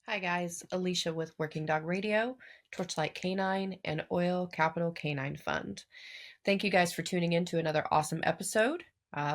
Hi guys, Alicia with Working Dog Radio, Torchlight Canine, and Oil Capital Canine Fund. Thank you guys for tuning in to another awesome episode.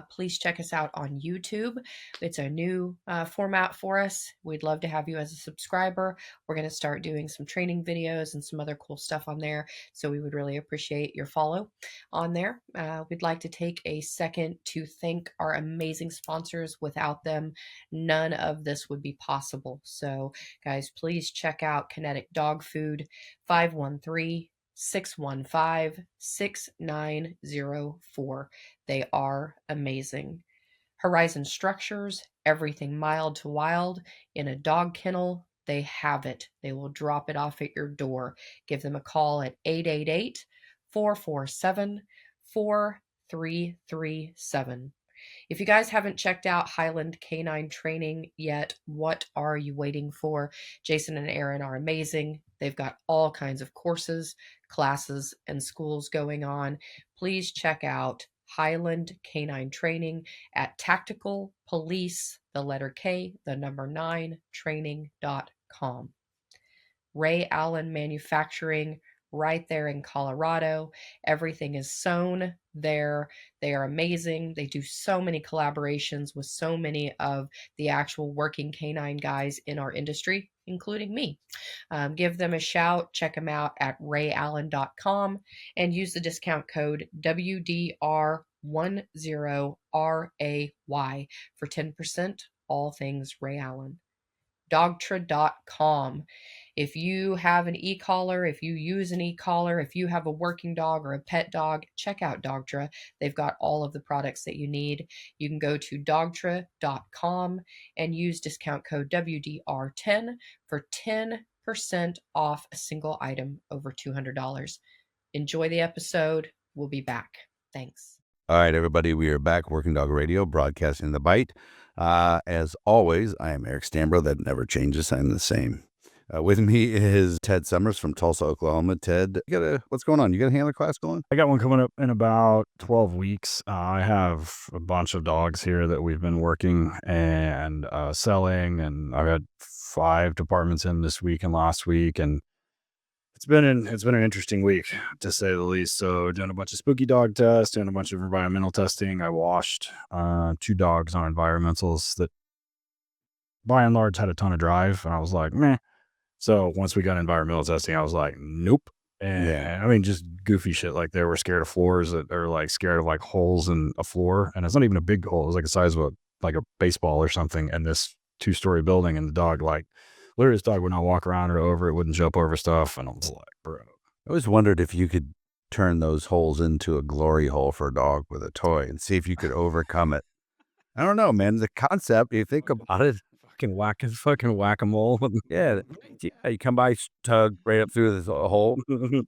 Please check us out on YouTube. It's a new format for us. We'd love to have you as a subscriber. We're going to start doing some training videos and some other cool stuff on there. So we would really appreciate your follow on there. We'd like to take a second to thank our amazing sponsors. Without them, none of this would be possible. So, guys, please check out Kinetic Dog Food 513 615 6904. They are amazing. Horizon Structures, everything mild to wild in a dog kennel. They have it. They will drop it off at your door. Give them a call at 888 447 4337. If you guys haven't checked out Highland Canine Training yet, what are you waiting for? Jason and Aaron are amazing. They've got all kinds of courses, classes, and schools going on. Please check out Highland Canine Training at Tactical Police, the letter K, the number 9, training.com. Ray Allen Manufacturing, right there in Colorado. Everything is sewn there. They are amazing. They do so many collaborations with so many of the actual working canine guys in our industry, including me. Give them a shout. Check them out at rayallen.com and use the discount code WDR10RAY for 10% all things Ray Allen. Dogtra.com. If you have an e-collar, if you use an e-collar, if you have a working dog or a pet dog, check out Dogtra. They've got all of the products that you need. You can go to dogtra.com and use discount code WDR10 for 10% off a single item over $200. Enjoy the episode. We'll be back. Thanks. All right, everybody, we are back, Working Dog Radio, broadcasting the bite. As always, I am Eric Stambro. That never changes. I'm the same. With me is Ted Summers from Tulsa, Oklahoma. Ted, what's going on? You got a handler class going? I got one coming up in about 12 weeks. I have a bunch of dogs here that we've been working and selling, and I've had 5 departments in this week and last week, and it's been an interesting week to say the least. So doing a bunch of spooky dog tests, doing a bunch of environmental testing. I washed 2 dogs on environmentals that by and large had a ton of drive, and I was like, meh. So once we got environmental testing, I was like, nope. And Yeah. I mean, just goofy shit like they were scared of floors that are like scared of like holes in a floor. And it's not even a big hole. It's like the size of a baseball or something. And this 2-story building, and the dog, like literally this dog would not walk around or over it, wouldn't jump over stuff. And I was like, bro. I always wondered if you could turn those holes into a glory hole for a dog with a toy and see if you could overcome it. I don't know, man. The concept, you think about it. Fucking whack-a-mole. Yeah. You come by, tug right up through this hole. Then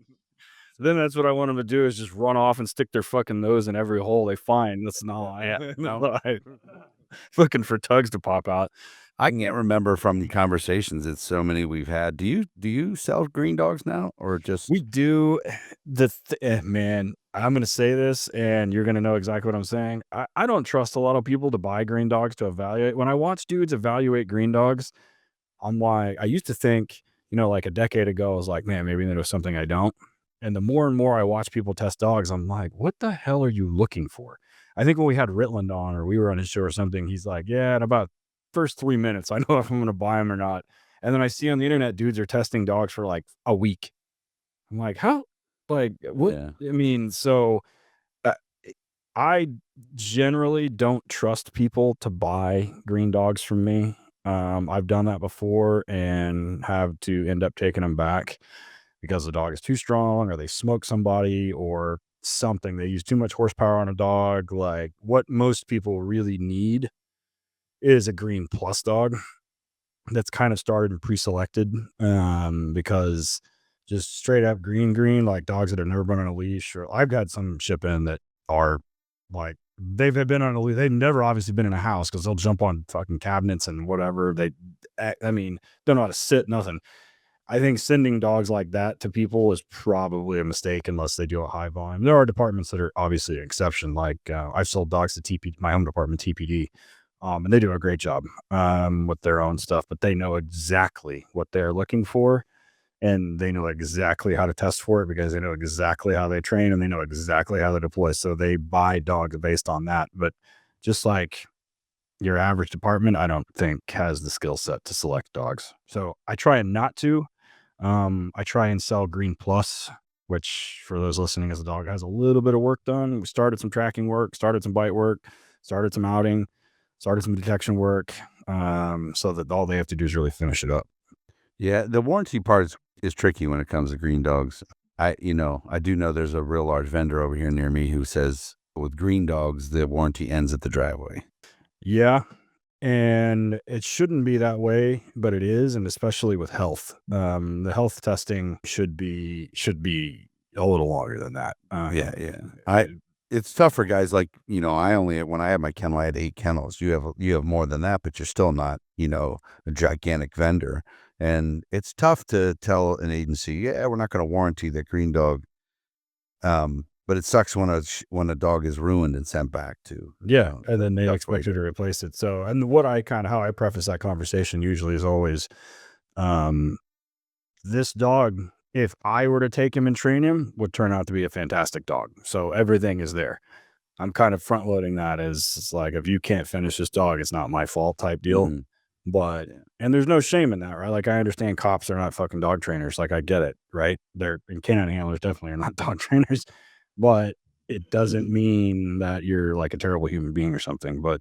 that's what I want them to do, is just run off and stick their fucking nose in every hole they find. That's not all I have. No, looking for tugs to pop out. I can't remember from the conversations. It's so many we've had. Do you sell green dogs now, or just We do. Man, I'm going to say this and you're going to know exactly what I'm saying. I don't trust a lot of people to buy green dogs to evaluate. When I watch dudes evaluate green dogs, I'm like, I used to think, like a decade ago, I was like, man, maybe there was something I don't. And the more and more I watch people test dogs, I'm like, what the hell are you looking for? I think when we had Ritland on, or we were on his show or something, he's like, yeah, in about first 3 minutes, I know if I'm going to buy them or not. And then I see on the internet, dudes are testing dogs for like a week. I'm like, how? Like, what? Yeah. I mean, so uh, I generally don't trust people to buy green dogs from me. I've done that before and have to end up taking them back because the dog is too strong, or they smoke somebody, or something. They use too much horsepower on a dog. Like, what most people really need is a green plus dog that's kind of started and pre-selected, because just straight up green, like dogs that have never been on a leash, or I've got some ship in that are like, they've been on a leash. They've never obviously been in a house, because they'll jump on fucking cabinets and whatever. I mean, don't know how to sit, nothing. I think sending dogs like that to people is probably a mistake unless they do a high volume. There are departments that are obviously an exception. Like, I've sold dogs to my home department, TPD, And they do a great job with their own stuff, but they know exactly what they're looking for, and they know exactly how to test for it because they know exactly how they train and they know exactly how they deploy. So they buy dogs based on that. But just like your average department, I don't think has the skill set to select dogs. So I try and not to. I try and sell Green Plus, which for those listening, as a dog has a little bit of work done. We started some tracking work, started some bite work, started some outing, started some detection work, so that all they have to do is really finish it up. Yeah, the warranty part is tricky when it comes to green dogs. I do know there's a real large vendor over here near me who says with green dogs, the warranty ends at the driveway. Yeah. And it shouldn't be that way, but it is, and especially with health. The health testing should be a little longer than that. Yeah, yeah. It's tough for guys like, when I had my kennel, I had 8 kennels. You have more than that, but you're still not, a gigantic vendor. And it's tough to tell an agency, yeah, we're not going to warranty that green dog. But it sucks when a dog is ruined and sent back to, Yeah, and then they that's expect you to replace it. So, and how I preface that conversation usually is always, um, this dog, if I were to take him and train him, would turn out to be a fantastic dog. So everything is there. I'm kind of front loading that as it's like, if you can't finish this dog, it's not my fault type deal. Mhm. But, and there's no shame in that, right? Like, I understand cops are not fucking dog trainers. Like, I get it, right? And canine handlers definitely are not dog trainers, but it doesn't mean that you're like a terrible human being or something. But,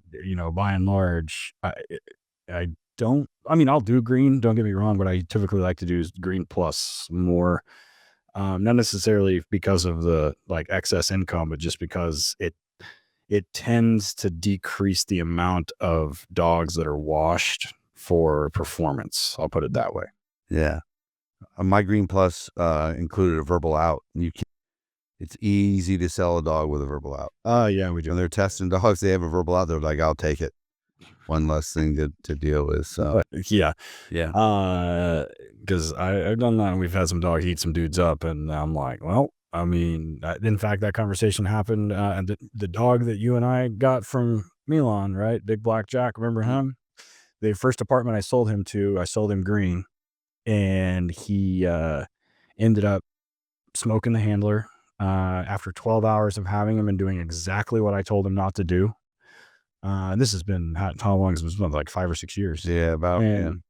by and large, I don't, I mean, I'll do green, don't get me wrong, but I typically like to do green plus more. Not necessarily because of the like excess income, but just because it tends to decrease the amount of dogs that are washed for performance. I'll put it that way. Yeah. My Green Plus included a verbal out. It's easy to sell a dog with a verbal out. Yeah, we do. When they're testing dogs, they have a verbal out. They're like, I'll take it. One less thing to deal with. So Yeah. yeah. Because I've done that and we've had some dogs eat some dudes up, and I'm like, well, I mean, in fact, that conversation happened, and the dog that you and I got from Milan, right? Big Black Jack, remember him? The first apartment I sold him to, I sold him green, and he ended up smoking the handler after 12 hours of having him and doing exactly what I told him not to do. And this has been how long has it been? Like 5 or 6 years. Yeah, about And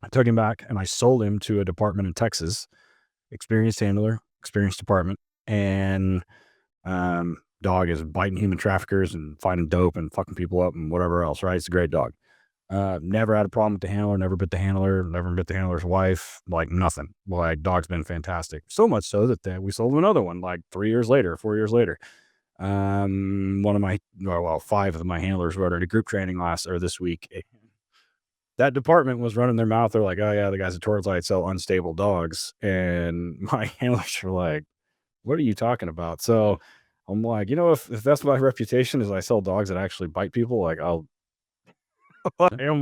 I took him back and I sold him to a department in Texas, experienced handler, experienced department, and dog is biting human traffickers and finding dope and fucking people up and whatever else. Right? It's a great dog. Never had a problem with the handler, never bit the handler, never bit the handler's wife, like nothing. Like, dog's been fantastic. So much so that we sold him another one like 3 years later, 4 years later. One of my, well, 5 of my handlers were at a group training this week. That department was running their mouth. They're like, oh yeah, the guys at Torch Light sell unstable dogs. And my handlers were like, what are you talking about? So I'm like, if that's my reputation is I sell dogs that actually bite people, like I'm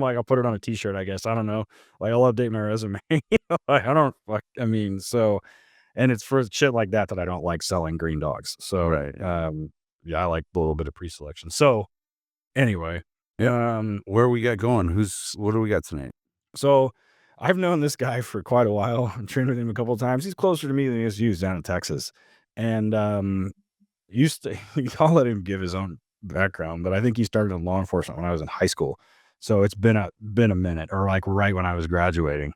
like, I'll put it on a t-shirt, I guess. I don't know. Like, I'll update my resume. Like, I don't like, I mean, so, and it's for shit like that I don't like selling green dogs. So, right. yeah, I like a little bit of pre-selection. So anyway, Where we got going? What do we got tonight? so I've known this guy for quite a while. I've trained with him a couple of times. He's closer to me than he is to you down in Texas. And, used to, I'll let him give his own background, but I think he started in law enforcement when I was in high school. So it's been a minute, or like right when I was graduating.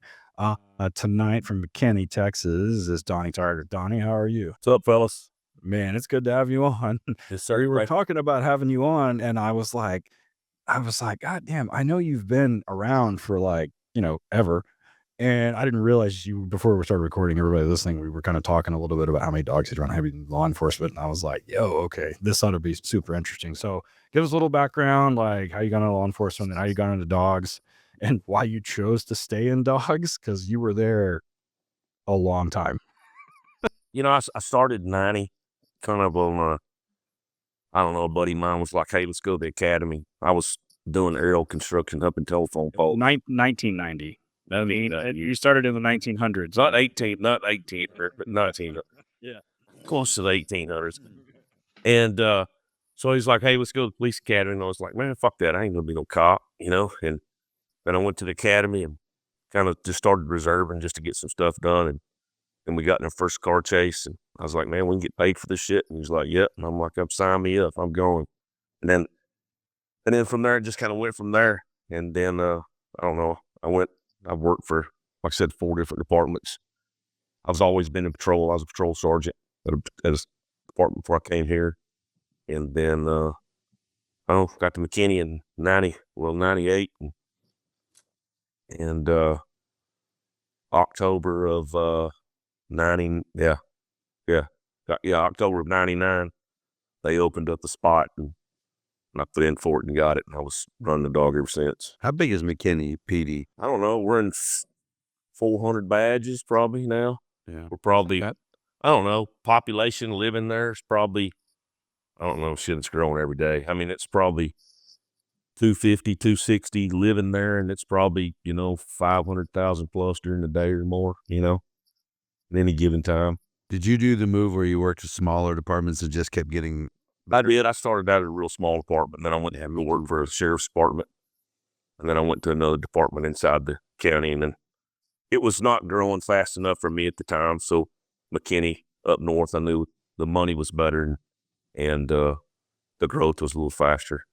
Tonight from McKinney, Texas is Donnie Tarter. Donnie, how are you? What's up, fellas? Man, it's good to have you on. Yes, sir. We were talking about having you on, and I was like, God damn, I know you've been around for like, ever. And I didn't realize before we started recording, everybody listening, we were kind of talking a little bit about how many dogs he'd run heavy in law enforcement. And I was like, yo, okay, this ought to be super interesting. So give us a little background, like how you got into law enforcement and how you got into dogs and why you chose to stay in dogs. Cause you were there a long time. I started in 90, kind of on, I don't know, a buddy of mine was like, hey, let's go to the academy. I was doing aerial construction up in telephone poles. 1990. I mean, you started in the 1900s. Not 18, but 19. Yeah. Close to the 1800s. And So he's like, hey, let's go to the police academy. And I was like, man, fuck that. I ain't gonna be no cop, you know? And then I went to the academy and kind of just started reserving just to get some stuff done. And then we got in our first car chase and I was like, man, we can get paid for this shit. And he's like, yep. And I'm like, sign me up. I'm going. And then from there, it just kind of went from there. And then, I don't know, I worked for, like I said, 4 different departments. I've always been in patrol. I was a patrol sergeant at a department before I came here. And then, got to McKinney in 98 and October of 90, October of 99, they opened up the spot and I put in for it and got it, and I was running the dog ever since. How big is McKinney PD? I don't know. We're in 400 badges probably now. Yeah. We're probably, I don't know, population living there is probably, I don't know, shit, it's growing every day. I mean, it's probably 250, 260 living there, and it's probably, 500,000 plus during the day or more, at any given time. Did you do the move where you worked with smaller departments and just kept getting better? I did. I started out at a real small department, and then I went to work for a sheriff's department, and then I went to another department inside the county, and then it was not growing fast enough for me at the time, so McKinney up north, I knew the money was better, and the growth was a little faster.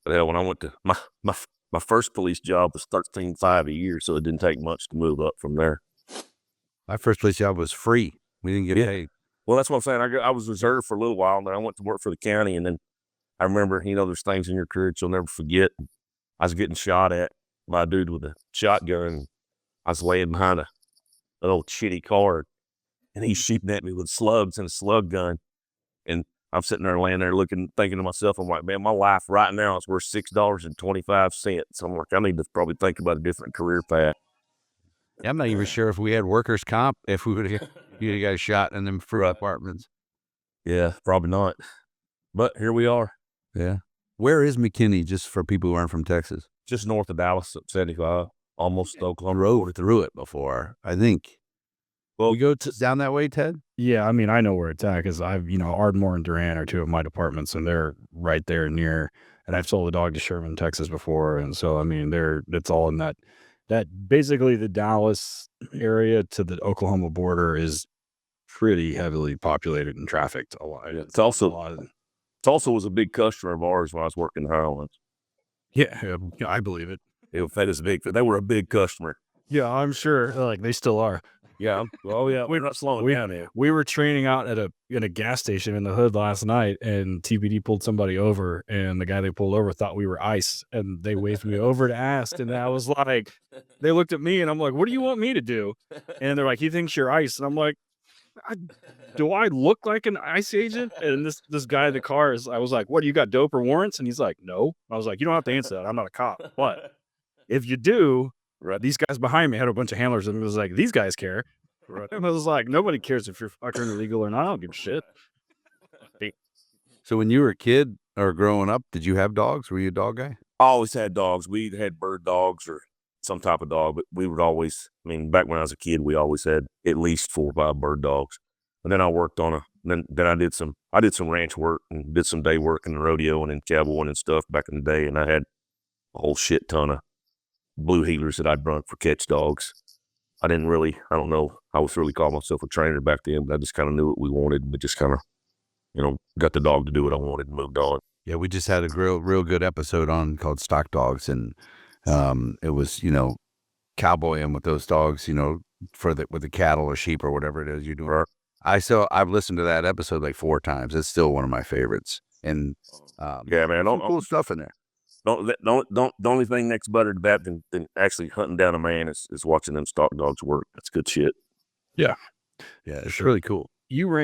But hell, when I went to my first police job was $13,500 a year, so it didn't take much to move up from there. My first police job was free. We didn't get paid. Well, that's what I'm saying. I was reserved for a little while, and then I went to work for the county, and then I remember, there's things in your career that you'll never forget. I was getting shot at by a dude with a shotgun. I was laying behind an old shitty car, and he's shooting at me with slugs and a slug gun. And I'm sitting there laying there thinking to myself, I'm like, man, my life right now is worth $6.25. I'm like, I need to probably think about a different career path. Yeah, I'm not even sure if we had workers' comp, if we would have you guys shot in them free apartments. Yeah, probably not. But here we are. Yeah. Where is McKinney, just for people who aren't from Texas? Just north of Dallas, 75, almost Oklahoma. Drove through it before, I think. Well, we go down that way, Ted? Yeah, I mean, I know where it's at because I've, Ardmore and Durant are 2 of my departments, and they're right there near. And I've sold a dog to Sherman, Texas before, and so I mean, it's all in that basically the Dallas area to the Oklahoma border is pretty heavily populated and trafficked a lot. It's also Tulsa was a big customer of ours when I was working in the Highlands. Yeah, I believe it. They were a big customer. Yeah, I'm sure. Like they still are. Yeah. Oh yeah. We're not slowing down here. We were training out in a gas station in the hood last night, and TPD pulled somebody over, and the guy they pulled over thought we were ICE, and they waved me over to ask, and I was like, they looked at me, and I'm like, what do you want me to do? And they're like, he thinks you're ICE, and I'm like, do I look like an ICE agent? And this guy in the car I was like, what, you got dope or warrants? And he's like, no. I was like, you don't have to answer that. I'm not a cop. But if you do, right, these guys behind me had a bunch of handlers, and it was like, these guys care. Right. And I was like, nobody cares if you're fucking illegal or not. I don't give a shit. So when you were a kid or growing up, did you have dogs? Were you a dog guy? I always had dogs. We either had bird dogs or some type of dog, but we would always, back when I was a kid, we always had at least 4 or 5 bird dogs. And then I worked on then I did some ranch work and did some day work in the rodeo and in cowboying and stuff back in the day. And I had a whole shit ton of blue heelers that I'd run for catch dogs. I was really calling myself a trainer back then, but I just kind of knew what we wanted, and we just kind of, got the dog to do what I wanted and moved on. Yeah, we just had a real good episode on called Stock Dogs, and it was, cowboying with those dogs, with the cattle or sheep or whatever it is you're doing. I've listened to that episode like 4 times. It's still one of my favorites. And yeah, man, cool stuff in there. The only thing next better to that than actually hunting down a man is watching them stock dogs work. That's good shit. Yeah. Yeah, it's really cool. You were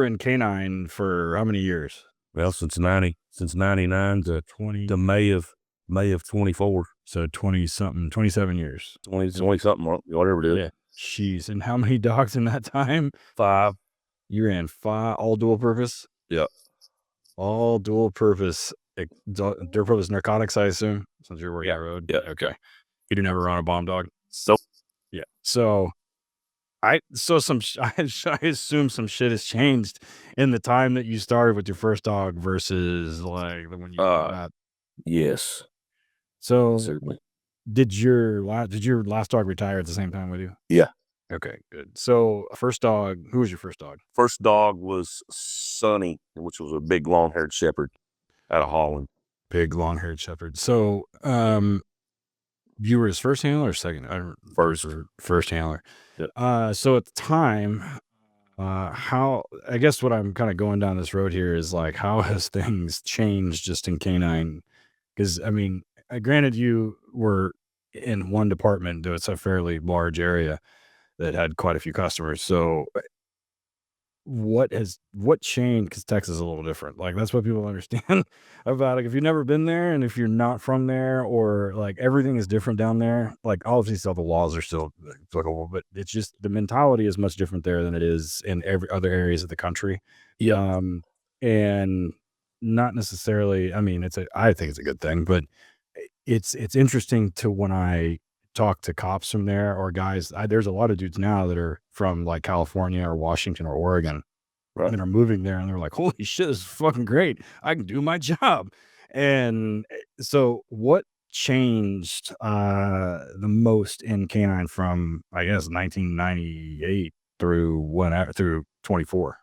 in canine for how many years? Well, since 99 to May of 24. So 27 years. 20 something, whatever it is. Yeah. Jeez. And how many dogs in that time? 5. You ran 5, all dual purpose? Yeah. All dual purpose. Dual purpose narcotics, I assume, since you're working on the road. Yeah. Okay. You didn't ever run a bomb dog? So. Yeah. So I assume some shit has changed in the time that you started with your first dog versus like when you got. Yes, So certainly. did your last dog retire at the same time with you? Yeah. Okay, good. So first dog, who was your first dog? First dog was Sonny, which was a big long-haired shepherd out of Holland. Big long-haired shepherd. So you were his first handler or second? First handler. Yep. So at the time, how I guess what I'm kind of going down this road here is like, how has things changed just in canine? Because I mean, granted, you were in one department, though it's a fairly large area that had quite a few customers. So what changed? Because Texas is a little different. Like that's what people understand about like if you've never been there and if you're not from there or like everything is different down there. Like obviously all the laws are still applicable, but it's just the mentality is much different there than it is in every other areas of the country. Yeah. And not necessarily. I mean, I think it's a good thing, but it's interesting to when I talk to cops from there or guys. There's a lot of dudes now that are from like California or Washington or Oregon Right. that are moving there, and they're like, "Holy shit, this is fucking great! I can do my job." And so, what changed the most in canine from I guess 1998 through 24?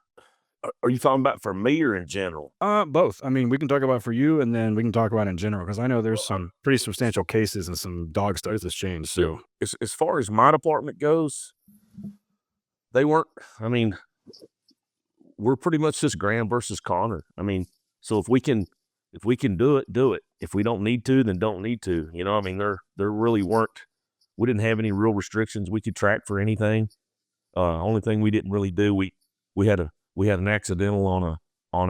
Are you talking about for me or in general? Both. I mean, we can talk about for you, and then we can talk about in general because I know there's Well, some pretty substantial cases and some dog studies that's changed. So, as far as my department goes, they weren't. I mean, we're pretty much just Graham versus Connor. I mean, so if we can do it, do it. If we don't need to, then don't need to. You know, I mean, there really weren't. We didn't have any real restrictions we could track for anything. Only thing we didn't really do, we had an accidental on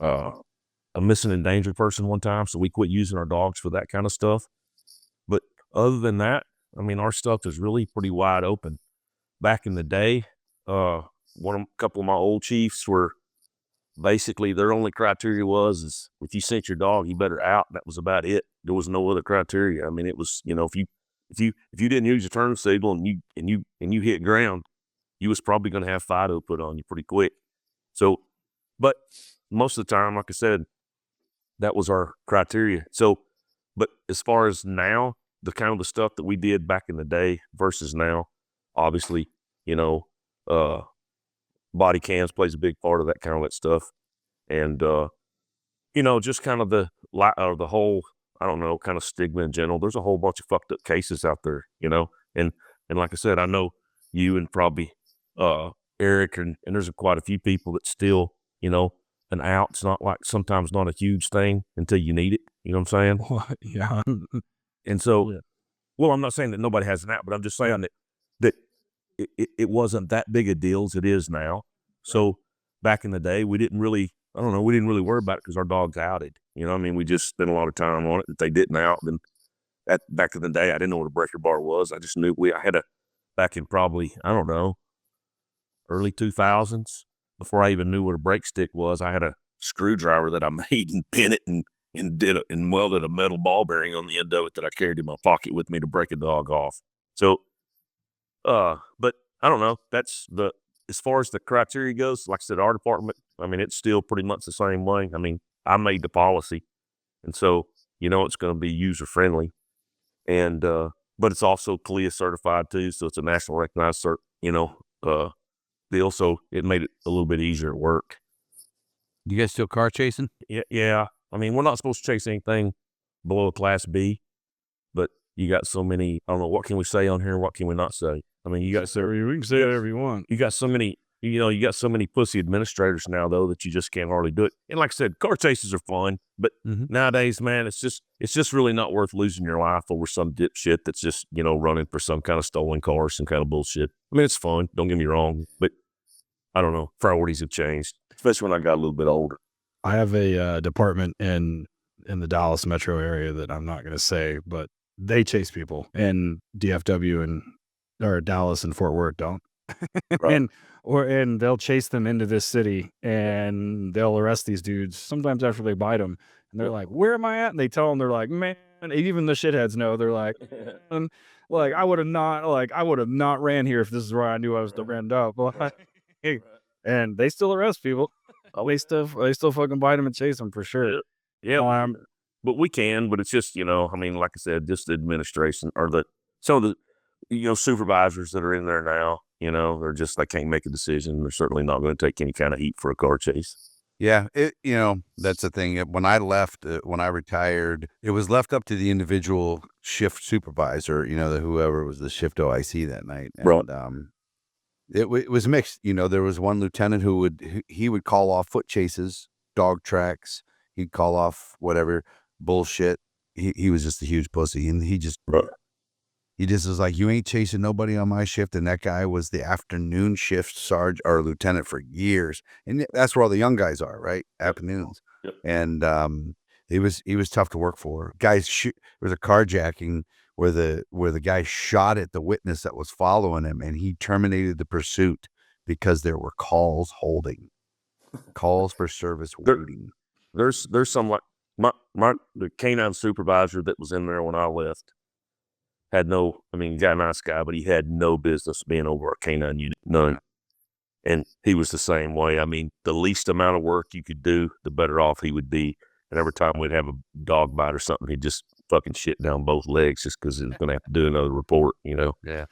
a missing endangered person one time, so we quit using our dogs for that kind of stuff. But other than that, I mean, our stuff is really pretty wide open. Back in the day, a couple of my old chiefs were basically their only criteria is if you sent your dog, you better out. That was about it. There was no other criteria. I mean, it was if you didn't use your turn signal and you hit ground, you was probably going to have FIDO put on you pretty quick. So, but most of the time, like I said, that was our criteria. So, but as far as now, the kind of the stuff that we did back in the day versus now, obviously, you know, body cams plays a big part of that stuff. And, just kind of the whole, I don't know, kind of stigma in general. There's a whole bunch of fucked up cases out there, and like I said, I know you and probably, Eric and there's quite a few people that still, an out's not like sometimes not a huge thing until you need it. You know what I'm saying? yeah. And so, well, I'm not saying that nobody has an out, but I'm just saying that it wasn't that big a deal as it is now. So back in the day, we didn't really worry about it because our dogs outed. You know what I mean? We just spent a lot of time on it. If they didn't out, then back in the day, I didn't know what a breaker bar was. I just knew I had back in probably, I don't know, early 2000s, before I even knew what a brake stick was, I had a screwdriver that I made and pin it and welded a metal ball bearing on the end of it that I carried in my pocket with me to break a dog off. So, but I don't know. That's as far as the criteria goes, like I said, our department, I mean, it's still pretty much the same way. I mean, I made the policy, and so, it's going to be user friendly, and, but it's also CLIA certified too. So it's a national recognized deal. So it made it a little bit easier at work. You guys still car chasing? Yeah. I mean, we're not supposed to chase anything below a class B, but you got so many, I don't know, what can we say on here? What can we not say? I mean, you got We can say whatever you want. You got so many, you got so many pussy administrators now though, that you just can't hardly do it. And like I said, car chases are fun, but nowadays, man, it's just really not worth losing your life over some dipshit that's just, running for some kind of stolen car, some kind of bullshit. I mean, it's fun. Don't get me wrong, but I don't know. Priorities have changed, especially when I got a little bit older. I have a department in the Dallas metro area that I'm not going to say, but they chase people, and DFW or Dallas and Fort Worth don't. Right. and they'll chase them into this city, and they'll arrest these dudes sometimes after they bite them, and they're like, "Where am I at?" And they tell them, they're like, "Man," and even the shitheads know. They're like, Like, I would have not ran here if this is where I knew I was to run up. And they still arrest people. Oh, They still fucking bite them and chase them for sure. yeah. Um, But we can, but it's just, I mean, like I said, just the administration or some of the, supervisors that are in there now, they can't make a decision. They're certainly not going to take any kind of heat for a car chase. Yeah, that's the thing. When I left, when I retired, it was left up to the individual shift supervisor, whoever was the shift OIC that night. Right. And it was mixed. There was one lieutenant who would call off foot chases, dog tracks. He'd call off whatever bullshit. He was just a huge pussy, and he just was like, "You ain't chasing nobody on my shift." And that guy was the afternoon shift sergeant or lieutenant for years, and that's where all the young guys are, right? Afternoons. Yep. And he was tough to work for. Guys, there was a carjacking where the guy shot at the witness that was following him, and he terminated the pursuit because there were calls for service waiting. There's some like the canine supervisor that was in there when I left had got a nice guy, but he had no business being over a canine unit, none. And he was the same way. I mean, the least amount of work you could do, the better off he would be. And every time we'd have a dog bite or something, he'd just fucking shit down both legs just because he was going to have to do another report, Yeah.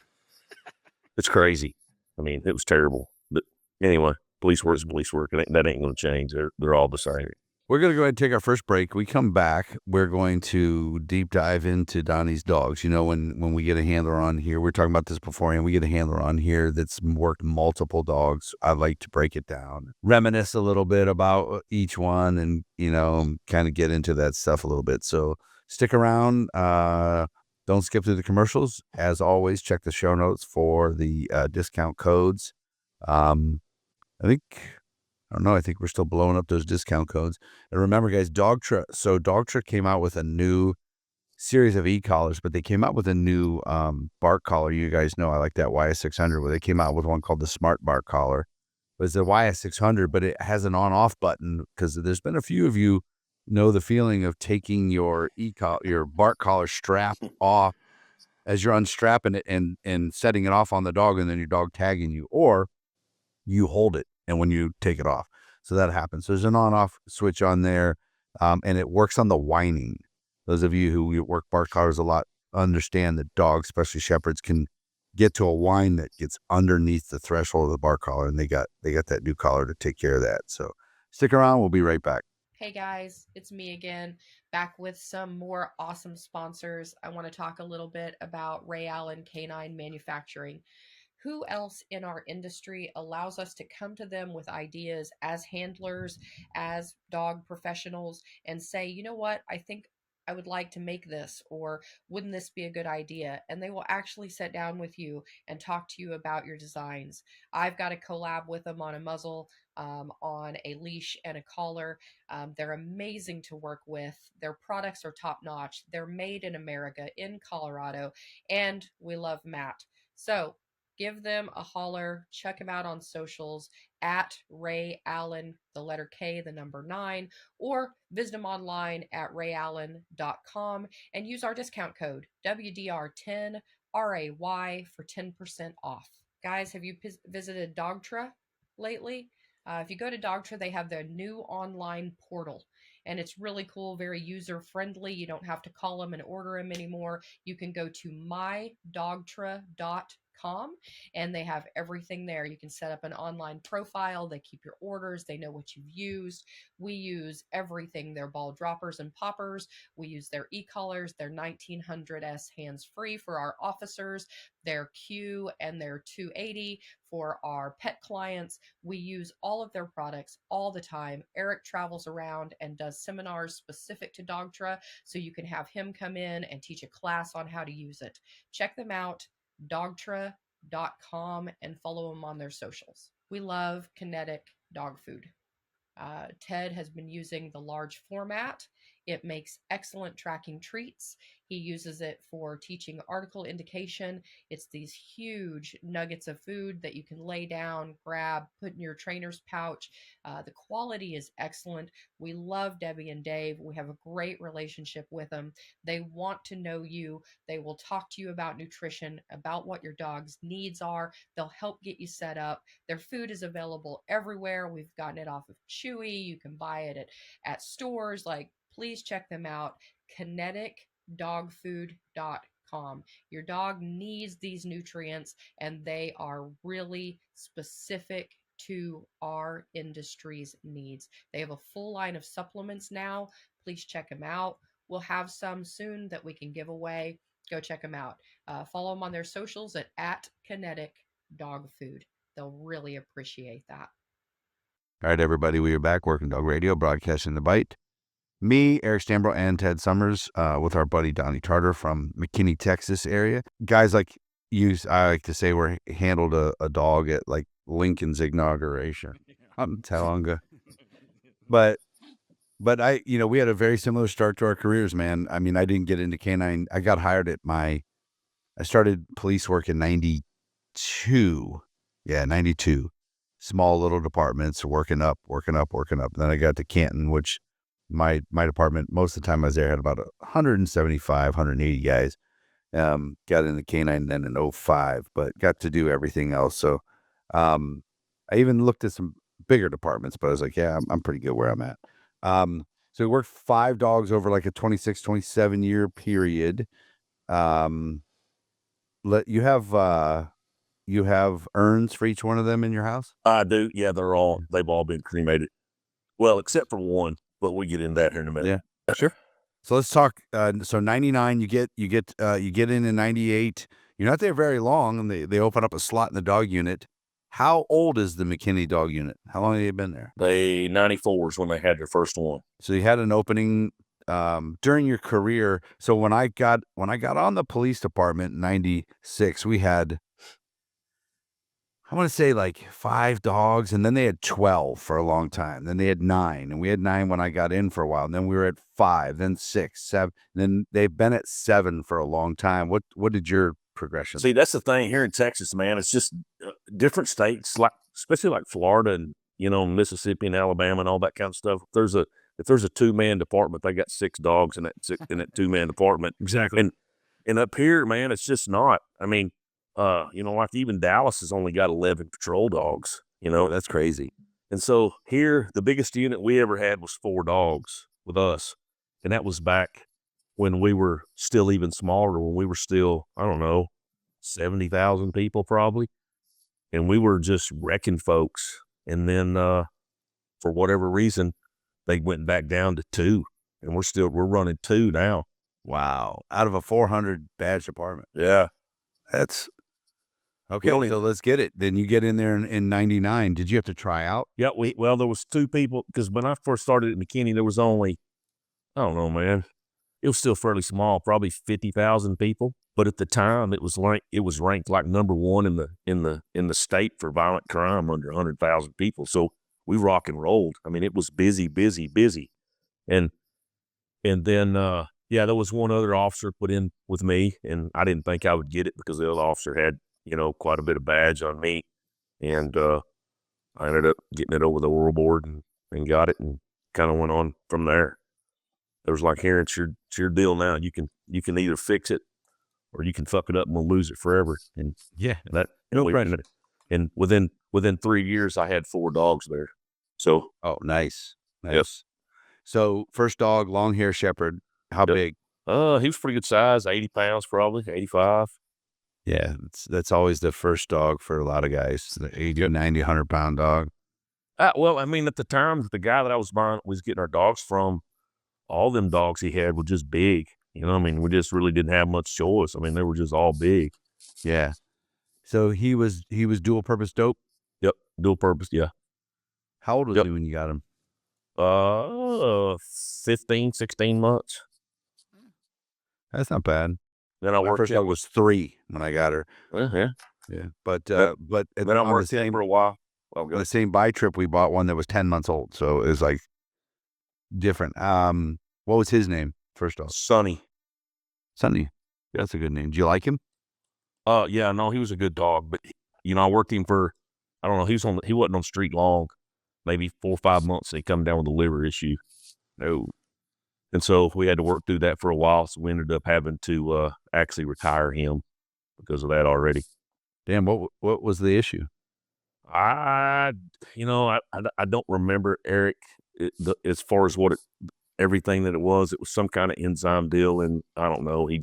It's crazy. I mean, it was terrible. But anyway, police work is police work. That ain't going to change. They're all the same. We're going to go ahead and take our first break. We come back, we're going to deep dive into Donnie's dogs. When we get a handler on here, we're talking about this beforehand, we get a handler on here that's worked multiple dogs. I like to break it down, reminisce a little bit about each one and, kind of get into that stuff a little bit. So stick around. Don't skip through the commercials. As always, check the show notes for the discount codes. I think we're still blowing up those discount codes. And remember, guys, Dogtra came out with a new series of e-collars, but they came out with a new bark collar. You guys know I like that YS600, where they came out with one called the Smart Bark Collar. It was the YS600, but it has an on-off button because there's been a few of you know the feeling of taking your bark collar strap off as you're unstrapping it and setting it off on the dog, and then your dog tagging you, or you hold it and when you take it off. So that happens. So there's an on-off switch on there, and it works on the whining. Those of you who work bark collars a lot understand that dogs, especially shepherds, can get to a whine that gets underneath the threshold of the bark collar, and they got that new collar to take care of that. So stick around. We'll be right back. Hey guys, it's me again, back with some more awesome sponsors. I want to talk a little bit about Ray Allen Canine Manufacturing. Who else in our industry allows us to come to them with ideas as handlers, as dog professionals, and say, you know what, I think I would like to make this, or wouldn't this be a good idea? And they will actually sit down with you and talk to you about your designs. I've got a collab with them on a muzzle, on a leash, and a collar. They're amazing to work with. Their products are top notch. They're made in America, in Colorado, and we love Matt. So give them a holler. Check them out on socials at Ray Allen, the letter K, the number 9, or visit them online at rayallen.com and use our discount code WDR10 RAY for 10% off. Guys, have you visited Dogtra lately? If you go to Dogtra, they have their new online portal, and it's really cool, very user friendly. You don't have to call them and order them anymore. You can go to mydogtra.com, and they have everything there. You can set up an online profile. They keep your orders. They know what you've used. We use everything, their ball droppers and poppers. We use their e-collars, their 1900S hands-free for our officers, their Q and their 280 for our pet clients. We use all of their products all the time. Eric travels around and does seminars specific to Dogtra, so you can have him come in and teach a class on how to use it. Check them out, dogtra.com, and follow them on their socials. We love kinetic dog food. Ted has been using the large format. It makes excellent tracking treats. He uses it for teaching article indication. It's these huge nuggets of food that you can lay down, grab, put in your trainer's pouch. The quality is excellent. We love Debbie and Dave. We have a great relationship with them. They want to know you. They will talk to you about nutrition, about what your dog's needs are. They'll help get you set up. Their food is available everywhere. We've gotten it off of Chewy. You can buy it at stores. Like, please check them out. KineticDogFood.com. Your dog needs these nutrients, and they are really specific to our industry's needs. They have a full line of supplements now. Please check them out. We'll have some soon that we can give away. Go check them out. Follow them on their socials at Kinetic Dog Food. They'll really appreciate that. All right, everybody, we are back, Working Dog Radio, broadcasting the Bite. Me, Eric Stambro, and Ted Summers with our buddy Donnie Tarter from McKinney, Texas area. Guys like you, I like to say, we handled a dog at like Lincoln's inauguration. I'm telling you. But we had a very similar start to our careers, man. I mean, I didn't get into canine. I got hired I started police work in 92. Yeah, 92. Small little departments, working up. Then I got to Canton, which my department, most of the time I was there, had about 175, 180 guys. Got into canine then in 05, but got to do everything else. So I even looked at some bigger departments, but I was like, yeah, I'm pretty good where I'm at. So we worked 5 dogs over like a 26, 27 year period. You have urns for each one of them in your house? I do. Yeah, they've all been cremated. Well, except for one, but we'll get into that here in a minute. Yeah, sure. So let's talk. So 99, you get in 98. You're not there very long, and they open up a slot in the dog unit. How old is the McKinney dog unit? How long have you been there? 94 is when they had their first one. So you had an opening during your career. So when I got on the police department in 96, we had, I want to say like 5 dogs, and then they had 12 for a long time. Then they had 9, and we had 9 when I got in for a while. And then we were at 5, then 6, 7. Then they've been at 7 for a long time. What did your progression? See, that's the thing here in Texas, man. It's just different states, like especially like Florida and Mississippi and Alabama and all that kind of stuff. If there's a 2-man department, they got 6 dogs in that 2-man department. Exactly. And up here, man, it's just not. I mean, like even Dallas has only got 11 patrol dogs. That's crazy. And so here, the biggest unit we ever had was 4 dogs with us, and that was back when we were still even smaller, when we were still, I don't know, 70,000 people probably. And we were just wrecking folks. And then for whatever reason, they went back down to 2. And we're running 2 now. Wow. Out of a 400 badge department. Yeah. That's okay. So let's get it. Then you get in there in 99. Did you have to try out? Yeah. There was 2 people, because when I first started at McKinney, there was only, I don't know, man. It was still fairly small, probably 50,000 people. But at the time, it was ranked like number 1 in the state for violent crime under 100,000 people. So we rock and rolled. I mean, it was busy. And then there was one other officer put in with me, and I didn't think I would get it because the other officer had quite a bit of badge on me, and I ended up getting it over the oral board and got it, and kind of went on from there. There was like, here, it's your deal now. You can either fix it or you can fuck it up and we'll lose it forever. And and within 3 years, I had 4 dogs there. So nice. Yep. So first dog, long hair shepherd. How big? He was pretty good size, 80 pounds probably, 85. Yeah, that's always the first dog for a lot of guys. The 80, 90, 100-pound dog. Well, I mean, at the time, the guy that I was getting our dogs from, all them dogs he had were just big. I mean, we just really didn't have much choice. I mean, they were just all big. Yeah. So he was dual purpose dope? Yep, dual purpose, yeah. How old was he when you got him? 15, 16 months. That's not bad. Then my first dog was 3 when I got her. Yeah. But then I worked him for a while. On the same buy trip, we bought one that was 10 months old. So it was like different. What was his name? First dog? Sonny. Sonny. That's a good name. Do you like him? Yeah, no, he was a good dog, but I worked him for, I don't know, he wasn't on the street long, maybe 4 or 5 months, and he come down with a liver issue. No. And so we had to work through that for a while, so we ended up having to actually retire him because of that already. Damn, what was the issue? I don't remember, Eric, as far as everything that it was. It was some kind of enzyme deal, and I don't know. He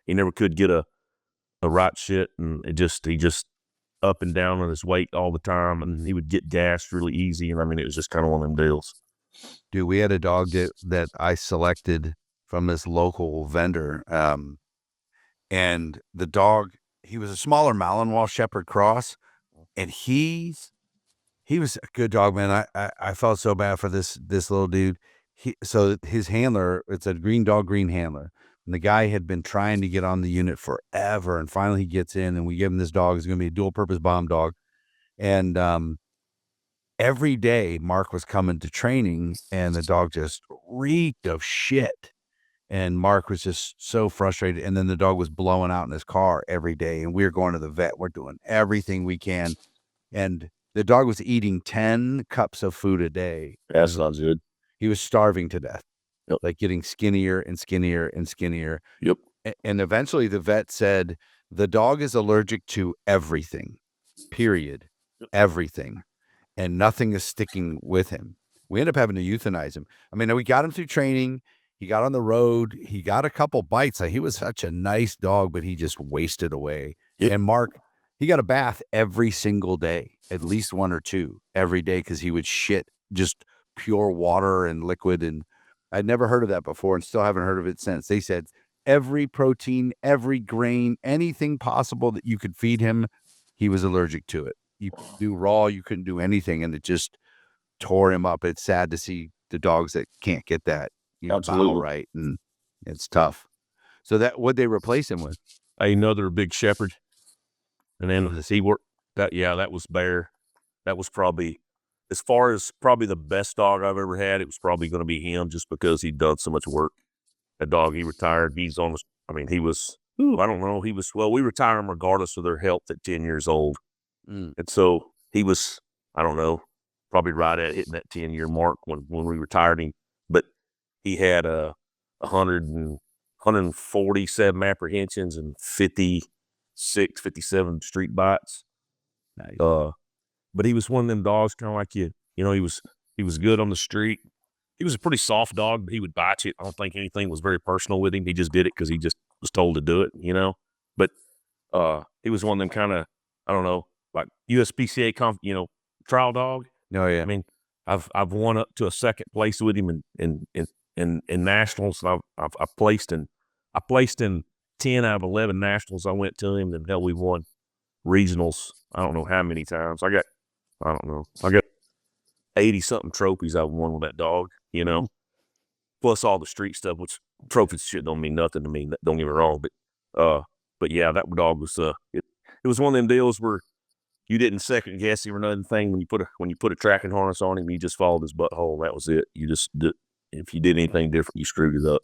never could get a right shit, and he just up and down on his weight all the time, and he would get gassed really easy, and I mean, it was just kind of one of them deals. Dude, we had a dog that I selected from this local vendor, and the dog, he was a smaller Malinois Shepherd cross, and he was a good dog, man. I felt so bad for this little dude. So his handler, it's a green dog, green handler. And the guy had been trying to get on the unit forever, and finally he gets in, and we give him this dog. It's going to be a dual-purpose bomb dog. And every day Mark was coming to training, and the dog just reeked of shit. And Mark was just so frustrated. And then the dog was blowing out in his car every day, and we were going to the vet. We're doing everything we can. And the dog was eating 10 cups of food a day. That's not good. He was starving to death. Yep. Like getting skinnier and skinnier and skinnier. Yep. And eventually the vet said, the dog is allergic to everything, period, everything. And nothing is sticking with him. We ended up having to euthanize him. I mean, we got him through training. He got on the road. He got a couple bites. He was such a nice dog, but he just wasted away. Yep. And Mark, he got a bath every single day, at least 1 or 2 every day, because he would shit just pure water and liquid. And I'd never heard of that before, and still haven't heard of it since. They said every protein, every grain, anything possible that you could feed him, he was allergic to it. You could do raw, you couldn't do anything, and it just tore him up. It's sad to see the dogs that can't get that bowel right, and it's tough. So what'd they replace him with? Another big shepherd. And then he worked that. Yeah, that was Bear. That was probably, as far as probably the best dog I've ever had, it was probably going to be him, just because he'd done so much work. That dog, he retired. He was, I don't know. We retire them regardless of their health at 10 years old. And so he was, I don't know, probably right at hitting that 10-year mark when we retired him. But he had 147 apprehensions and 56, 57 street bites. Nice. But he was one of them dogs, kind of like he was good on the street. He was a pretty soft dog, but he would bite you. I don't think anything was very personal with him. He just did it because he just was told to do it, But he was one of them kind of, I don't know, like USPCA trial dog. Oh yeah. I mean, I've won up to a second place with him in nationals. I placed in 10 out of 11 nationals I went to him, and hell, we won regionals. I don't know how many times. I got 80-something trophies I've won with that dog, plus all the street stuff, which trophies shit don't mean nothing to me. Don't get me wrong, but yeah, that dog was it was one of them deals where you didn't second guess him or nothing. When you put a tracking harness on him, you just followed his butthole. That was it. You just did. If you did anything different, you screwed it up.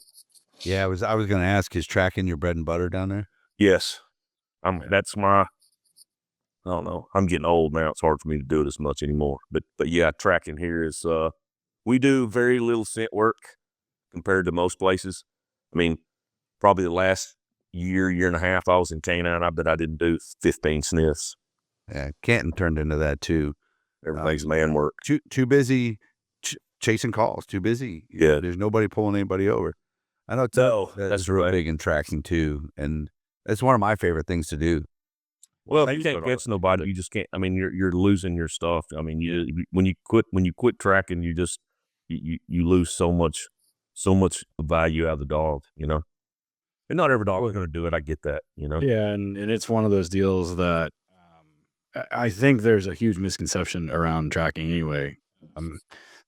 Yeah, I was going to ask, is tracking your bread and butter down there? Yes, that's my. I don't know. I'm getting old now. It's hard for me to do it as much anymore. But yeah, tracking here is. We do very little scent work compared to most places. I mean, probably the last year and a half I was in canine, I bet I didn't do 15 sniffs. Yeah, Canton turned into that too. Everything's man work. Too busy chasing calls. Too busy. Yeah, there's nobody pulling anybody over. I know. That's real big in tracking too, and it's one of my favorite things to do. Well, you can't catch nobody. You just can't. I mean, you're losing your stuff. I mean, when you quit tracking, you just you lose so much value out of the dog. And not every dog is going to do it. I get that. Yeah, and it's one of those deals that I think there's a huge misconception around tracking anyway.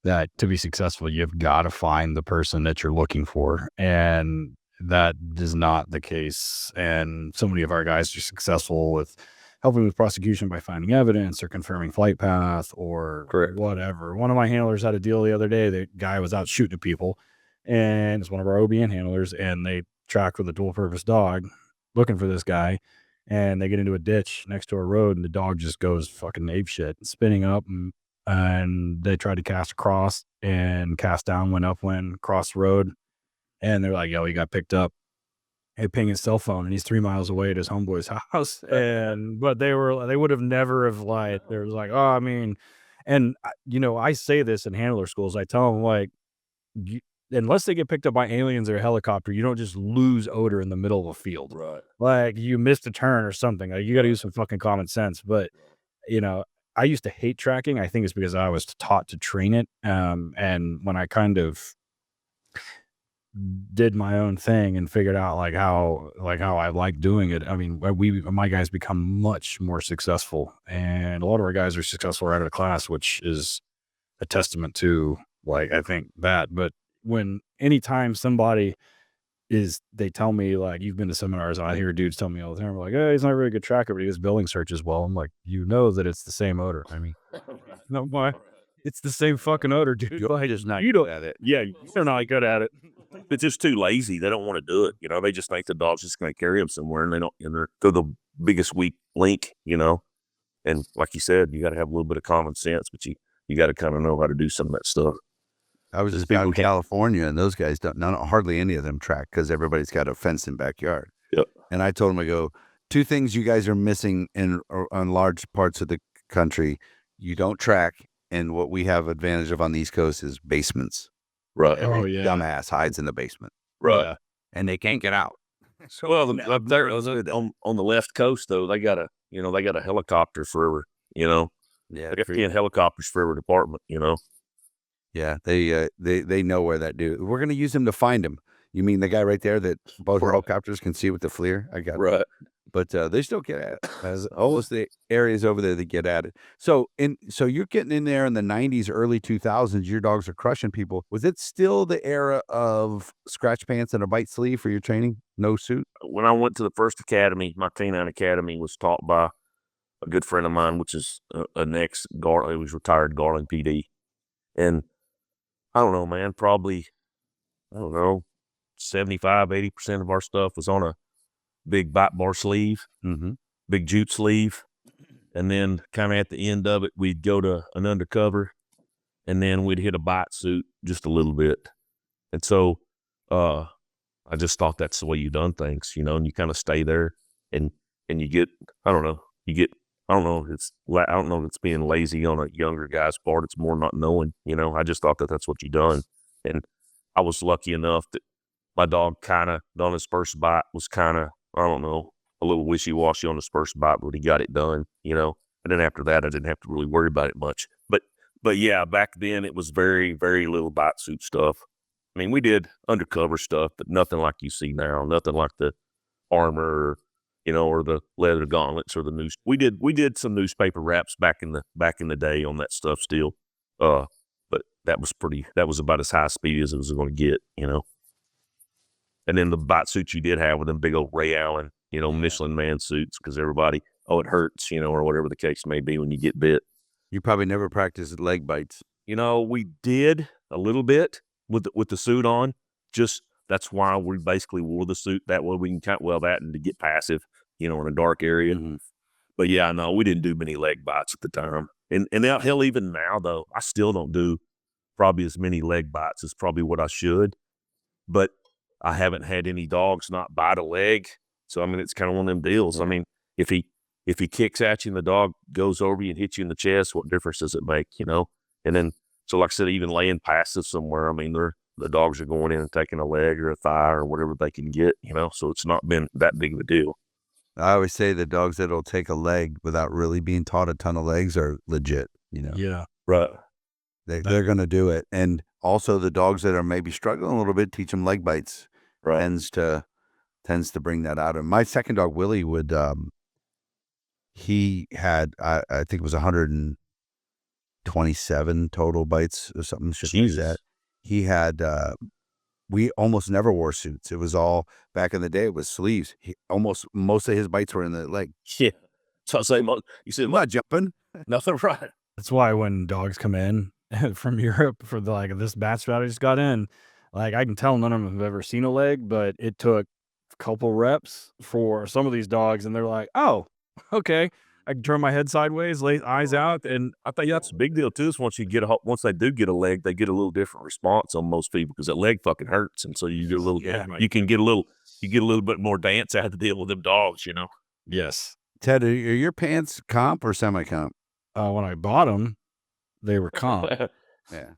That to be successful, you've got to find the person that you're looking for, and that is not the case. And so many of our guys are successful with helping with prosecution by finding evidence or confirming flight path or whatever. One of my handlers had a deal the other day. The guy was out shooting at people, and it's one of our OBN handlers, and they track with a dual purpose dog looking for this guy, and they get into a ditch next to a road, and the dog just goes fucking apeshit, spinning up, and they tried to cast across, and cast downwind, upwind, across the road, and they're like, yo, he got picked up. Hey, ping his cell phone, and he's 3 miles away at his homeboy's house. But they would have never have lied. They was like, oh, I mean, and I say this in handler schools. I tell them, like, unless they get picked up by aliens or a helicopter, you don't just lose odor in the middle of a field. Right. Like, you missed a turn or something. Like, you got to use some fucking common sense. But I used to hate tracking. I think it's because I was taught to train it. And when I kind of did my own thing and figured out how I like doing it, I mean, my guys become much more successful, and a lot of our guys are successful right out of class, which is a testament to, like, I think that. But anytime somebody they tell me, like, you've been to seminars, and I hear dudes tell me all the time, like, hey, he's not a really good tracker, but he does building searches well. I'm like, that it's the same odor. I mean, no, why? It's the same fucking odor, dude. You're just not You good don't at it. Yeah, you're not good at it. They're just too lazy. They don't want to do it. They just think the dog's just going to carry them somewhere, and they're the biggest weak link. And like you said, you got to have a little bit of common sense, but you got to kind of know how to do some of that stuff. I was just out in California, and those guys hardly any of them track because everybody's got a fenced-in backyard. Yep. And I told them, I go, 2 things you guys are missing on large parts of the country. You don't track, and what we have advantage of on the East Coast is basements. Right. Every dumbass hides in the basement. Right. Yeah. And they can't get out. Well, up there on the left coast, though, they got a helicopter for every, Yeah. They got 10 helicopters for every department, Yeah, they know where that dude. We're gonna use him to find him. You mean the guy right there that both helicopters can see with the FLIR? I got right. But they still get at it. As almost the areas over there that get at it. So you're getting in there in the 90s, early 2000s. Your dogs are crushing people. Was it still the era of scratch pants and a bite sleeve for your training? No suit? When I went to the first academy, my canine academy was taught by a good friend of mine, which is an ex-Garland. He was retired Garland PD. And I don't know, man, probably, 75, 80% of our stuff was on a big bite bar sleeve, big jute sleeve. And then kind of at the end of it, we'd go to an undercover, and then we'd hit a bite suit just a little bit. And so I just thought that's the way you done things, and you kind of stay there, and you get, I don't know if it's being lazy on a younger guy's part. It's more not knowing, I just thought that that's what you done. And I was lucky enough that my dog kind of on his first bite was kind of, I don't know, a little wishy-washy on his first bite, but he got it done, And then after that, I didn't have to really worry about it much. But yeah, back then it was very, very little bite suit stuff. I mean, we did undercover stuff, but nothing like you see now. Nothing like the armor, or the leather gauntlets or the news. We did some newspaper wraps back in the day on that stuff still. But that was about as high speed as it was going to get, And then the bite suits you did have with them big old Ray Allen, Michelin man suits, because everybody, it hurts, or whatever the case may be when you get bit. You probably never practiced leg bites. We did a little bit with the suit on. Just that's why we basically wore the suit. That way we can count that and to get passive, in a dark area. Mm-hmm. But yeah, no, we didn't do many leg bites at the time. And now, hell, even now though, I still don't do probably as many leg bites as probably what I should. But I haven't had any dogs not bite a leg. So I mean, it's kind of one of them deals. Yeah. I mean, if he kicks at you and the dog goes over you and hits you in the chest, what difference does it make? And then, so like I said, even laying passive somewhere, I mean, the dogs are going in and taking a leg or a thigh or whatever they can get, so it's not been that big of a deal. I always say the dogs that'll take a leg without really being taught a ton of legs are legit, Yeah. Right. They're going to do it. And also the dogs that are maybe struggling a little bit, teach them leg bites. Right. Tends to bring that out. And my second dog, Willie, would, he had, I think it was 127 total bites or something. Like that. He had, we almost never wore suits. It was all, back in the day, it was sleeves. Most of his bites were in the leg. Yeah. So I say, you said, I'm not jumping. Nothing right. That's why when dogs come in from Europe for this batch that I just got in, I can tell none of them have ever seen a leg, but it took couple reps for some of these dogs, and they're like, oh, okay. I can turn my head sideways, lay eyes out, and I think that's a big deal too. Is once they do get a leg, they get a little different response on most people because that leg fucking hurts, and so you get a little. Yeah. You get a little bit more dance out of the deal with them dogs, you know. Yes. Ted, are your pants comp or semi-comp? When I bought them, they were comp. Yeah.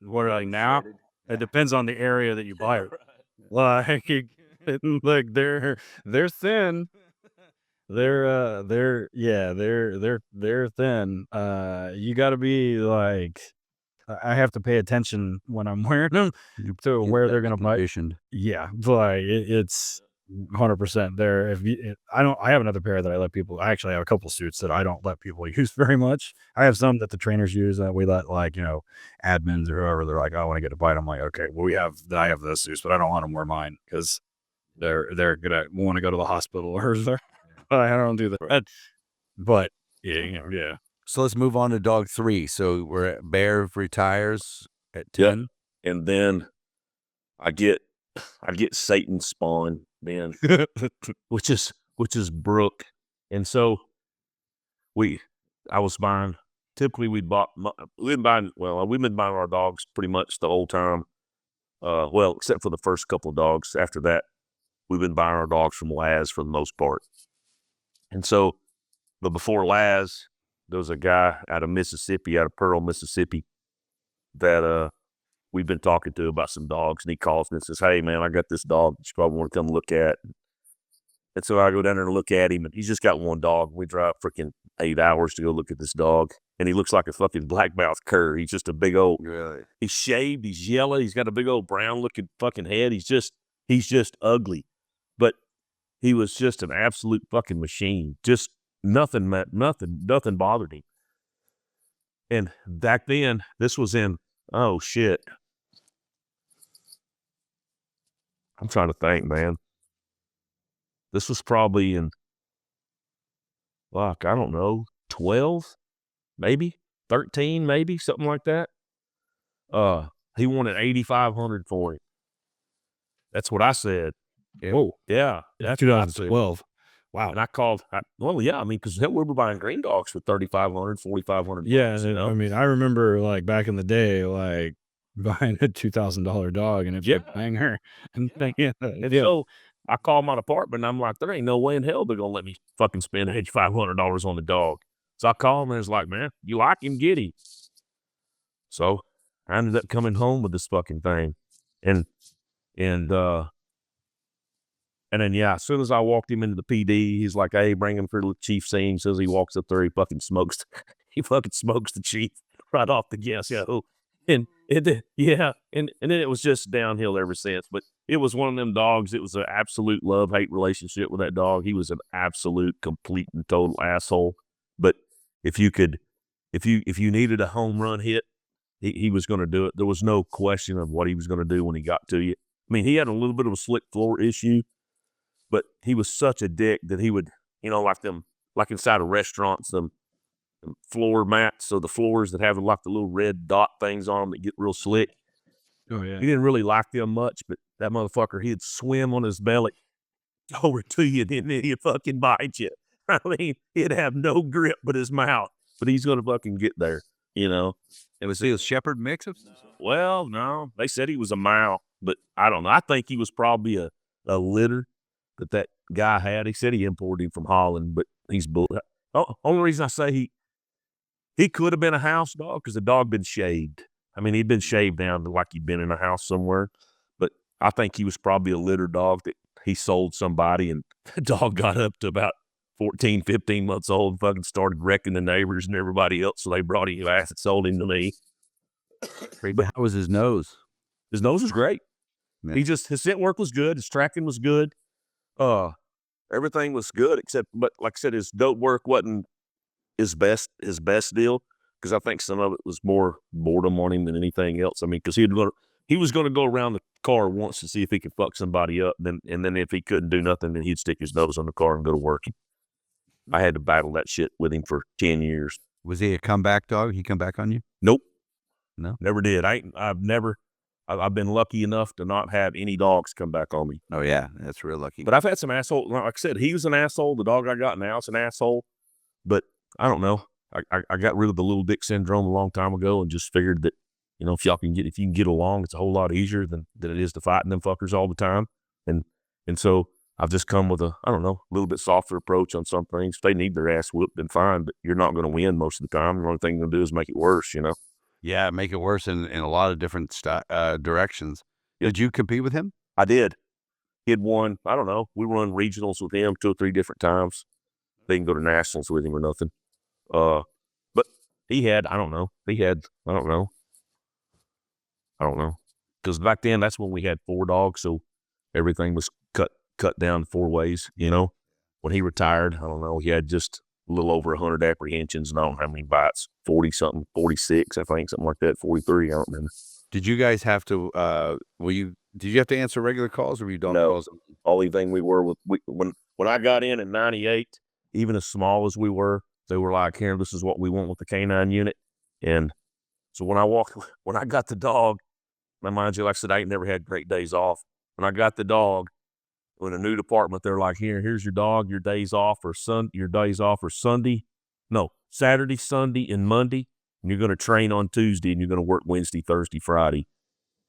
What are they now? It depends on the area that you buy it. Like, like they're thin. They're thin. You got to be like, I have to pay attention when I'm wearing them to where they're gonna bite. Yeah, like it's 100% there. I have another pair that I let people. I actually have a couple suits that I don't let people use very much. I have some that the trainers use that we let, like, admins or whoever. They're like, oh, I want to get a bite. I'm like, okay, well, I have those suits, but I don't want them wear mine because they're gonna want to go to the hospital or I don't do that. But yeah. So let's move on to dog 3. So we're at Bear retires at 10. Yep. And then I get Satan's spawn then, which is Brooke. And so I was buying. Typically, we've been buying our dogs pretty much the whole time. Well, except for the first couple of dogs. After that, we've been buying our dogs from Laz for the most part. And so, but before Laz, there was a guy out of Mississippi, out of Pearl, Mississippi, that we've been talking to about some dogs. And he calls me and says, hey, man, I got this dog that you probably want to come look at. And so I go down there and look at him, and he's just got one dog. We drive freaking 8 hours to go look at this dog. And he looks like a fucking black-mouthed cur. He's just a big old, Really? He's shaved, he's yellow, he's got a big old brown-looking fucking head. He's just ugly. But he was just an absolute fucking machine. Just nothing bothered him. And back then, this was in, oh shit. I'm trying to think, man. This was probably in, fuck, I don't know, 12, maybe 13, maybe something like that. He wanted $8,500 for him. That's what I said. Whoa, yeah, that's 2012. Wow. And I called. Because we were buying green dogs for $3,500, $4,500. Yeah, I mean, I remember like back in the day, like buying a $2,000 dog and it's a banger. And so I called my apartment and I'm like, there ain't no way in hell they're gonna let me fucking spend $500 on the dog. So I called him and it's like, man, you like him, get him. So I ended up coming home with this fucking thing, and then, as soon as I walked him into the PD, he's like, hey, bring him for the chief scene. Says he walks up there, he fucking smokes the chief right off the get-go. And then it was just downhill ever since. But it was one of them dogs. It was an absolute love-hate relationship with that dog. He was an absolute, complete and total asshole. But if you needed a home run hit, he was going to do it. There was no question of what he was going to do when he got to you. I mean, he had a little bit of a slick floor issue, but he was such a dick that he would, like inside of restaurants, them floor mats, so the floors that have like the little red dot things on them that get real slick. Oh, yeah. He didn't really like them much, but that motherfucker, he'd swim on his belly over to you, and then he'd fucking bite you. I mean, he'd have no grip but his mouth, but he's going to fucking get there, It was a shepherd mix of stuff? Well, no, they said he was a male, but I don't know. I think he was probably a litter that guy had. He said he imported him from Holland, but he's bull. Only reason I say he could have been a house dog because the dog been shaved. I mean, he'd been shaved down to like he'd been in a house somewhere, but I think he was probably a litter dog that he sold somebody, and the dog got up to about 14, 15 months old and fucking started wrecking the neighbors and everybody else, so they brought him back and sold him to me. But how was his nose? His nose was great. Yeah. His scent work was good. His tracking was good. Everything was good but like I said, his dope work wasn't his best deal, because I think some of it was more boredom on him than anything else. I mean, because he was going to go around the car once to see if he could fuck somebody up, and then if he couldn't do nothing, then he'd stick his nose on the car and go to work. I had to battle that shit with him for 10 years. Was he a comeback dog? He come back on you? Nope. No? Never did. I've never, I've been lucky enough to not have any dogs come back on me. Oh yeah, that's real lucky. But I've had some asshole. Like I said, he was an asshole. The dog I got now is an asshole. But I don't know. I got rid of the little dick syndrome a long time ago and just figured that, if you can get along, it's a whole lot easier than it is to fighting them fuckers all the time. And so I've just come with a little bit softer approach on some things. If they need their ass whooped, then fine, but you're not going to win most of the time. The only thing you're going to do is make it worse, Yeah, make it worse in a lot of different directions. Yep. Did you compete with him? I did. He had won, I don't know, we run regionals with him 2 or 3 different times. They can go to nationals with him or nothing. But he had, I don't know. Because back then, that's when we had 4 dogs, so everything was cut down 4 ways, When he retired, I don't know, he had just a little over 100 apprehensions, and I don't know how many bites, 40-something, 46, I think, something like that, 43, I don't remember. Did you guys have to, did you have to answer regular calls, or were you dog calls? Only thing we were when I got in 98, even as small as we were, they were like, here, this is what we want with the canine unit. And so when I got the dog, now mind you, like I said, I ain't never had great days off. When I got the dog, in a new department, they're like, here's your dog, your days off are Sunday. No, Saturday, Sunday, and Monday. And you're going to train on Tuesday, and you're going to work Wednesday, Thursday, Friday.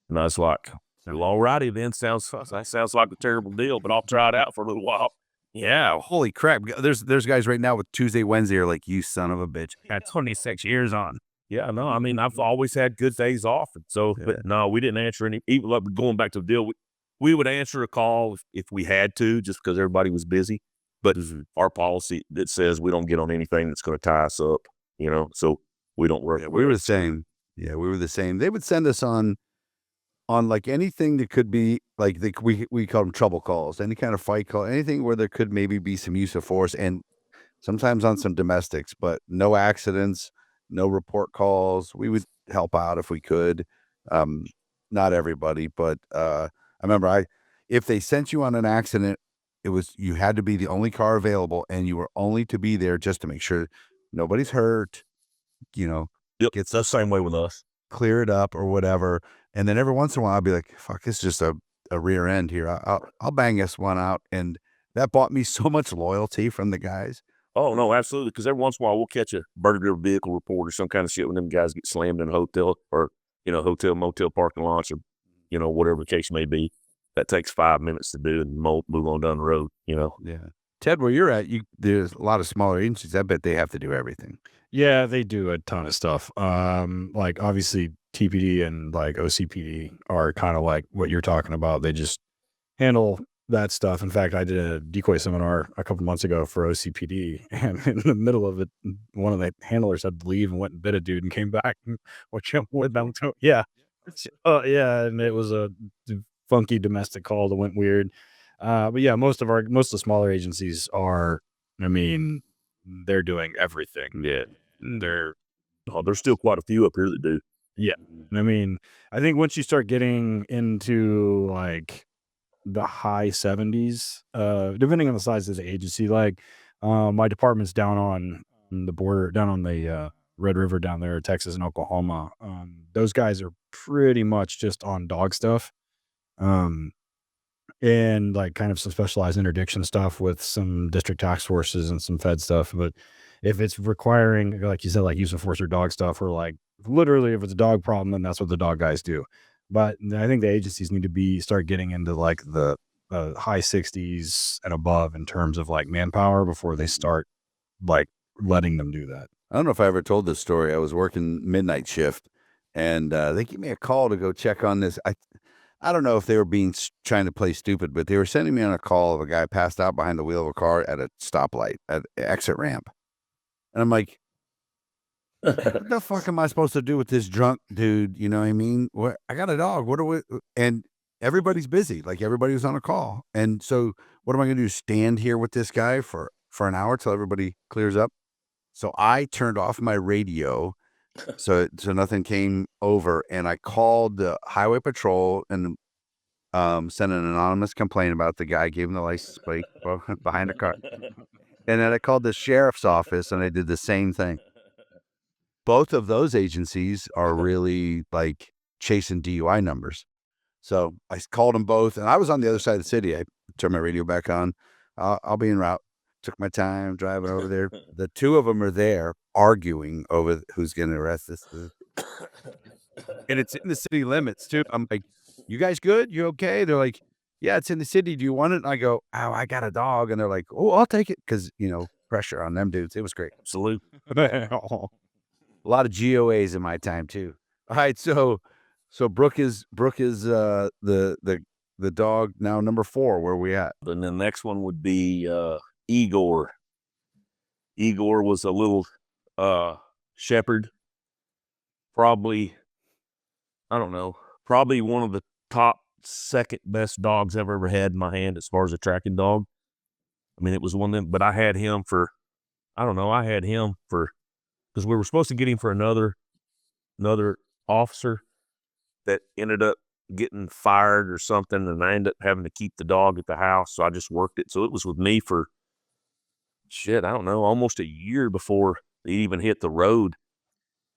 And I was like, well, all righty then. That sounds like a terrible deal, but I'll try it out for a little while. Yeah. Holy crap. There's guys right now with Tuesday, Wednesday are like, you son of a bitch. Got 26 years on. Yeah, no, I mean, I've always had good days off. And so, Yeah. But no, we didn't answer any, even like going back to the deal, we would answer a call if we had to, just because everybody was busy. But our policy that says we don't get on anything that's going to tie us up, so we don't work. Yeah, we were the same. Yeah, we were the same. They would send us on like anything that could be like, we call them trouble calls, any kind of fight call, anything where there could maybe be some use of force, and sometimes on some domestics, but no accidents, no report calls. We would help out if we could. Not everybody, but I remember if they sent you on an accident, you had to be the only car available, and you were only to be there just to make sure nobody's hurt, Yep, gets the same way with us. Clear it up or whatever. And then every once in a while I'll be like, fuck, it's just a rear end here. I'll bang this one out. And that bought me so much loyalty from the guys. Oh, no, absolutely. Because every once in a while we'll catch a burglary vehicle report or some kind of shit when them guys get slammed in a hotel or, hotel, motel parking lots or, whatever the case may be. That takes 5 minutes to do and move on down the road, Yeah. Ted, where you're at, there's a lot of smaller agencies. I bet they have to do everything. Yeah, they do a ton of stuff. Like obviously TPD and like OCPD are kind of like what you're talking about. They just handle that stuff. In fact, I did a decoy seminar a couple months ago for OCPD, and in the middle of it, one of the handlers had to leave and went and bit a dude and came back and went down to, yeah. Yeah, and it was a funky domestic call that went weird. But yeah, most of the smaller agencies are, I mean, they're doing everything. Yeah. There's still quite a few up here that do. Yeah. I mean, I think once you start getting into like the high 70s, depending on the size of the agency, like my department's down on the border, down on the Red River down there, Texas and Oklahoma. Those guys are pretty much just on dog stuff. And like kind of some specialized interdiction stuff with some district task forces and some fed stuff. But if it's requiring, like you said, like use of force or dog stuff, or like literally if it's a dog problem, then that's what the dog guys do. But I think the agencies need to start getting into like the high 60s and above in terms of like manpower before they start like letting them do that. I don't know if I ever told this story. I was working midnight shift, and they gave me a call to go check on this. I don't know if they were trying to play stupid, but they were sending me on a call of a guy passed out behind the wheel of a car at a stoplight at the exit ramp. And I'm like, what the fuck am I supposed to do with this drunk dude? You know what I mean? I got a dog. And everybody's busy. Like everybody was on a call. And so what am I going to do? Stand here with this guy for an hour till everybody clears up? So I turned off my radio so nothing came over, and I called the highway patrol and sent an anonymous complaint about the guy, gave him the license plate behind the car. And then I called the sheriff's office, and I did the same thing. Both of those agencies are really like chasing DUI numbers. So I called them both, and I was on the other side of the city. I turned my radio back on. I'll be en route. Took my time driving over there. The two of them are there arguing over who's going to arrest this. And it's in the city limits, too. I'm like, you guys good? You okay? They're like, yeah, it's in the city. Do you want it? And I go, oh, I got a dog. And they're like, oh, I'll take it. Because, pressure on them dudes. It was great. Absolute. A lot of GOAs in my time, too. All right, so Brooke is the dog now number 4. Where are we at? And the next one would be Igor. Igor was a little shepherd, probably, I don't know, probably one of the top second best dogs I've ever had in my hand as far as a tracking dog. I mean, it was one of them, but I had him for, because we were supposed to get him for another officer that ended up getting fired or something, and I ended up having to keep the dog at the house, so I just worked it. So it was with me for, I don't know, almost a year before it even hit the road.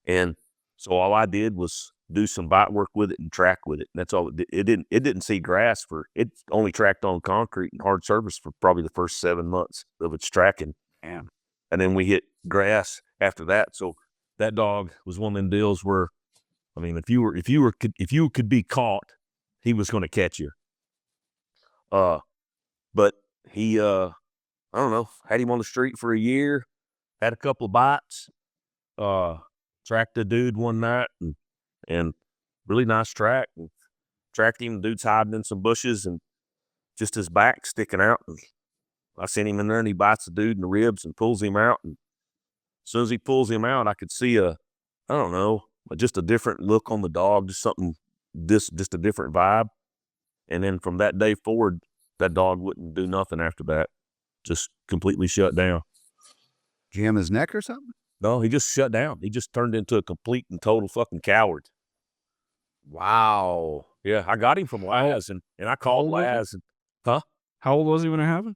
And so all I did was do some bite work with it and track with it. And that's all it did. It didn't see grass it only tracked on concrete and hard surface for probably the first 7 months of its tracking. Damn. And then we hit grass after that. So that dog was one of them deals where, I mean, if you could be caught, he was going to catch you. But he, I don't know, had him on the street for a year, had a couple of bites, tracked a dude one night and really nice track, and tracked him. The dude's hiding in some bushes and just his back sticking out. And I sent him in there and he bites the dude in the ribs and pulls him out. And as soon as he pulls him out, I could see I don't know, just a different look on the dog, just a different vibe. And then from that day forward, that dog wouldn't do nothing after that. Just completely shut down. Jam his neck or something? No, he just shut down. He just turned into a complete and total fucking coward. Wow. Yeah, I got him from Laz, and I called Laz. How old was he when it happened?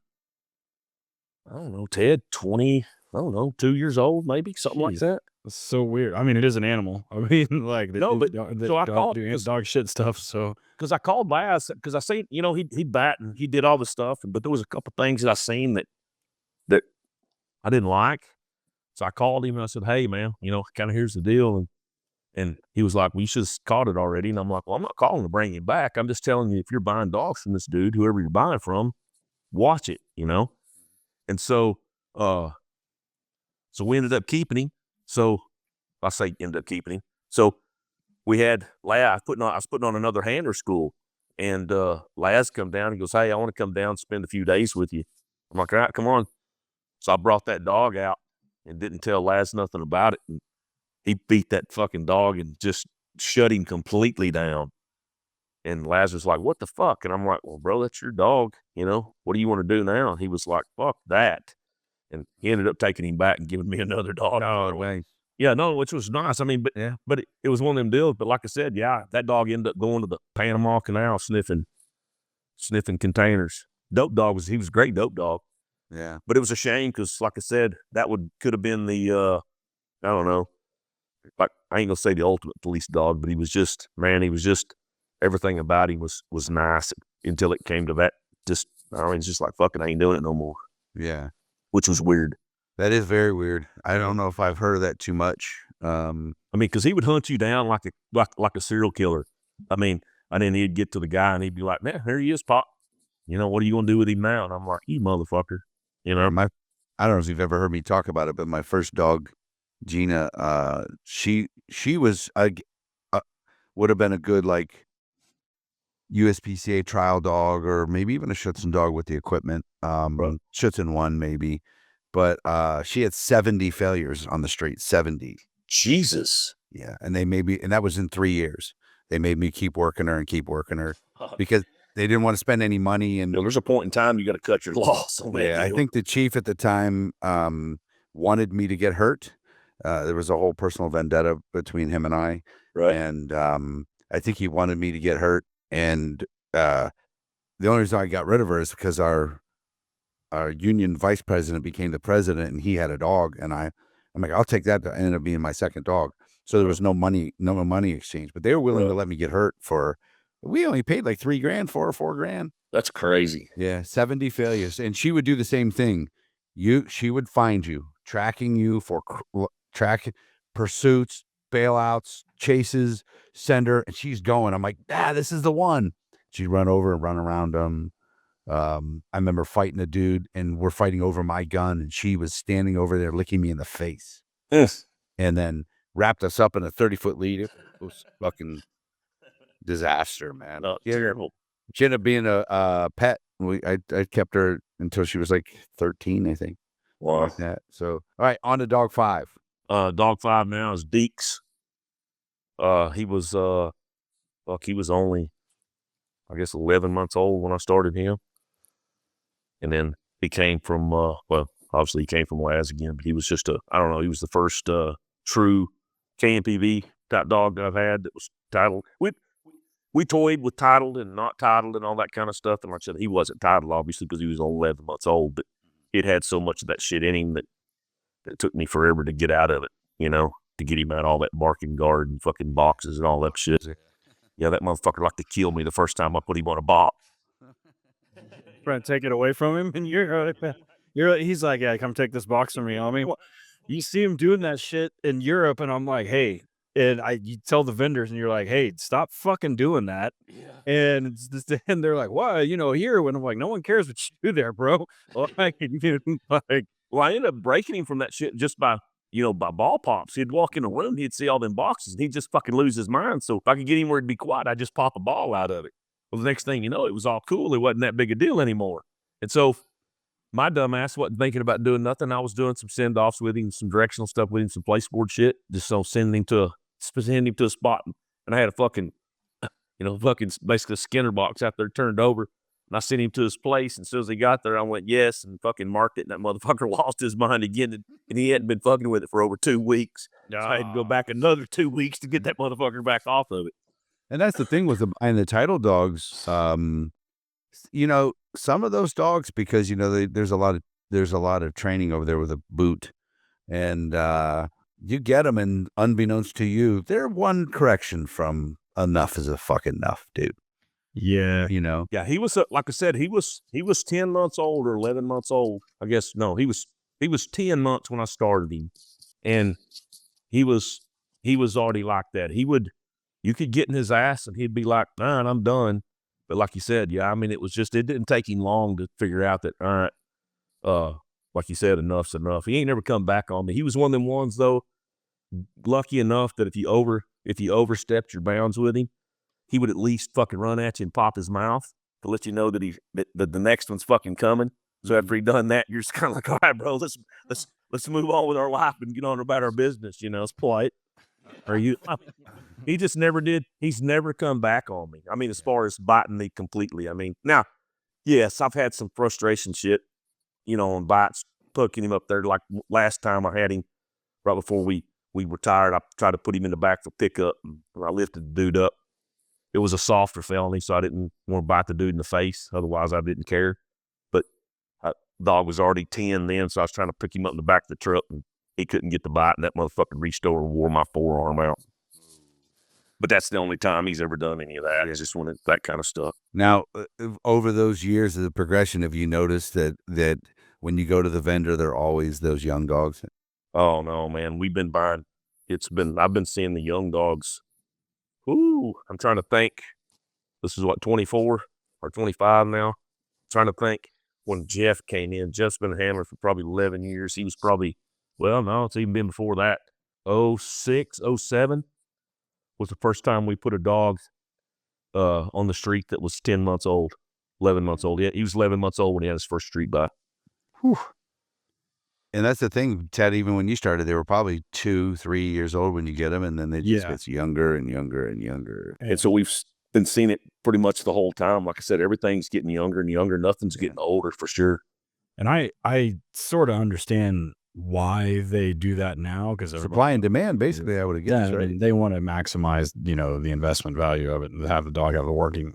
I don't know, Ted, 20, I don't know, 2 years old, maybe, something like that. That's so weird. I mean, it is an animal. I mean, like, so I called dog shit stuff. So, because I called Laz, because I seen, he'd bat and he did all the stuff, but there was a couple things that I seen that I didn't like. So I called him and I said, hey, man, kind of here's the deal. And he was like, well, you should have caught it already. And I'm like, well, I'm not calling to bring you back. I'm just telling you, if you're buying dogs from this dude, whoever you're buying from, watch it, And so we ended up keeping him. So I say ended up keeping him. So we had Laz, I was putting on another handler school, and Laz come down. He goes, hey, I want to come down and spend a few days with you. I'm like, all right, come on. So I brought that dog out and didn't tell Laz nothing about it. And he beat that fucking dog and just shut him completely down. And Laz was like, what the fuck? And I'm like, well, bro, that's your dog. What do you want to do now? And he was like, fuck that. And he ended up taking him back and giving me another dog. Oh, way. Yeah, no, which was nice. I mean, but it was one of them deals. But like I said, yeah, that dog ended up going to the Panama Canal sniffing containers. Dope dog he was a great dope dog. Yeah. But it was a shame because, like I said, that could have been the, I don't know, like, I ain't gonna say the ultimate police dog, but he was just, everything about him was nice until it came to that. It's just like, fuck it, I ain't doing it no more. Yeah. Which was weird. That is very weird. I don't know if I've heard of that too much. I mean, because he would hunt you down like a serial killer. I mean, and then he'd get to the guy and he'd be like, man, here he is, Pop. What are you gonna do with him now? And I'm like, you motherfucker. I don't know if you've ever heard me talk about it, but my first dog, Gina, she was would have been a good like USPCA trial dog, or maybe even a Schutzhund dog with the equipment. Schutzhund 1 maybe, but she had 70 failures on the street. 70. Jesus. Yeah, and that was in 3 years. They made me keep working her because they didn't want to spend any money. And there's a point in time you got to cut your loss on that. Yeah, I think the chief at the time wanted me to get hurt. There was a whole personal vendetta between him and I. Right. And I think he wanted me to get hurt. And the only reason I got rid of her is because our union vice president became the president, and he had a dog. And I'm like, I'll take that. To ended up being my second dog. So there was no money exchange, but they were willing to let me get hurt for. We only paid like $3,000 for $4,000. That's crazy. Yeah, 70 failures, and she would do the same thing. She would find you, tracking you for track pursuits, bailouts, chases, send her, and she's going. I'm like, this is the one. She'd run over and run around them. I remember fighting a dude, and we're fighting over my gun, and she was standing over there licking me in the face. Yes. And then wrapped us up in a 30-foot lead. It was fucking disaster, man. No, terrible. She ended up being a pet. I kept her until she was like 13, I think. Wow. Like that. So, all right, on to dog 5. Dog 5 now is Deeks. He was he was only, I guess, 11 months old when I started him. And then he came from, obviously he came from Laz again, but he was just he was the first true KMPV type dog that I've had that was titled. We toyed with titled and not titled and all that kind of stuff. And like I said, he wasn't titled, obviously, because he was only 11 months old, but it had so much of that shit in him that it took me forever to get out of it, to get him out of all that barking guard and fucking boxes and all that shit. Yeah, that motherfucker liked to kill me the first time I put him on a box. Trying to take it away from him, and he's like, yeah, come take this box from me. I mean, you see him doing that shit in Europe, and I'm like, hey, and you tell the vendors, and you're like, hey, stop fucking doing that. Yeah. And they're like, why? Here, when I'm like, no one cares what you do there, bro. Well, I ended up breaking him from that shit just by ball pops. He'd walk in a room, he'd see all them boxes, and he'd just fucking lose his mind. So if I could get him where he'd be quiet, I'd just pop a ball out of it. Well, the next thing you know, it was all cool. It wasn't that big a deal anymore. And so my dumb ass wasn't thinking about doing nothing. I was doing some send-offs with him, some directional stuff with him, some placeboard shit, just so sending him to a spot. And I had a fucking basically a Skinner box out there turned over. And I sent him to his place. And as soon as he got there, I went, yes, and fucking marked it. And that motherfucker lost his mind again. And he hadn't been fucking with it for over 2 weeks. So I had to go back another 2 weeks to get that motherfucker back off of it. And that's the thing with the title dogs. Some of those dogs, because there's a lot of training over there with a boot, and you get them, and unbeknownst to you, they're one correction from enough is a fucking enough, dude. Yeah, Yeah, he was like I said, he was 10 months old or 11 months old. I guess no, he was 10 months when I started him, and he was already like that. You could get in his ass and he'd be like, man, I'm done. But like you said, yeah, I mean, it didn't take him long to figure out that, all right, like you said, enough's enough. He ain't never come back on me. He was one of them ones, though, lucky enough that if you overstepped your bounds with him, he would at least fucking run at you and pop his mouth to let you know that the next one's fucking coming. So after he done that, you're just kind of like, all right, bro, let's move on with our life and get on about our business. It's polite. He just never did. He's never come back on me. I mean, as far as biting me completely. I mean, now, yes, I've had some frustration shit, on bites, poking him up there. Like last time I had him right before we retired, I tried to put him in the back for pickup, and I lifted the dude up. It was a softer felony, so I didn't want to bite the dude in the face. Otherwise, I didn't care. But the dog was already 10 then, so I was trying to pick him up in the back of the truck, and he couldn't get the bite, and that motherfucker reached over and wore my forearm out. But that's the only time he's ever done any of that. It's just that kind of stuff. Now, over those years of the progression, have you noticed that when you go to the vendor, they're always those young dogs? Oh, no, man. I've been seeing the young dogs. Ooh, I'm trying to think. This is what, 24 or 25 now? I'm trying to think when Jeff came in. Jeff's been a handler for probably 11 years. He was probably, well, no, it's even been before that. 06, 07 was the first time we put a dog on the street that was 10 months old, 11 months old. Yeah, he was 11 months old when he had his first street bite. Whew. And that's the thing, Ted, even when you started, they were probably 2-3 years old when you get them, and then they just get younger and younger and younger. And so we've been seeing it pretty much the whole time. Like I said, everything's getting younger and younger. Nothing's getting older for sure. And I sort of understand why they do that now, because supply and demand, basically, I would guess. Right? They want to maximize, the investment value of it and have the dog have working.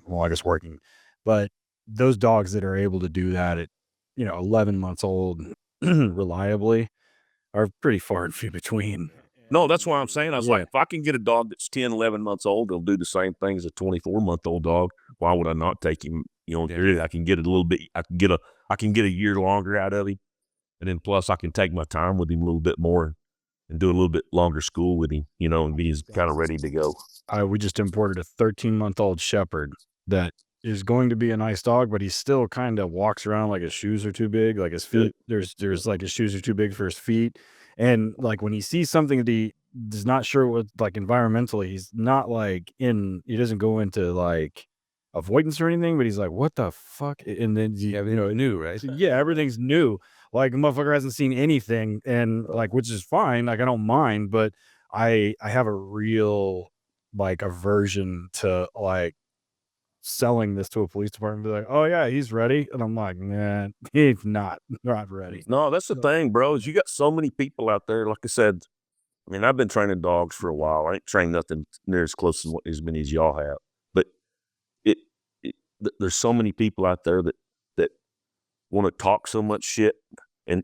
But those dogs that are able to do that at, 11 months old reliably are pretty far and few between. No, that's why I'm saying. I was Yeah. like, if I can get a dog that's 10, 11 months old, he'll do the same thing as a 24-month-old dog. Why would I not take him? You know, I can get a little bit. I can get a year longer out of him, and then plus I can take my time with him a little bit more and do a little bit longer school with him. You know, and he's kind of ready to go. We just imported a 13-month-old shepherd that is going to be a nice dog, but he still kind of walks around like his shoes are too big. Like his feet, there's like his shoes are too big for his feet. And like when he sees something that he is not sure what, like environmentally, he's not like he doesn't go into like avoidance or anything, but he's like, what the fuck? And then, New, right? so, yeah, everything's new. Like the motherfucker hasn't seen anything, and like, which is fine. Like I don't mind, but I have a real like aversion to like selling this to a police department. Be like, oh yeah, he's ready, and I'm like, man, he's not ready. No, that's the thing, bro. Is you got so many people out there. Like I said, I mean, I've been training dogs for a while. I ain't trained nothing near as close as many as y'all have, but it, there's so many people out there that want to talk so much shit and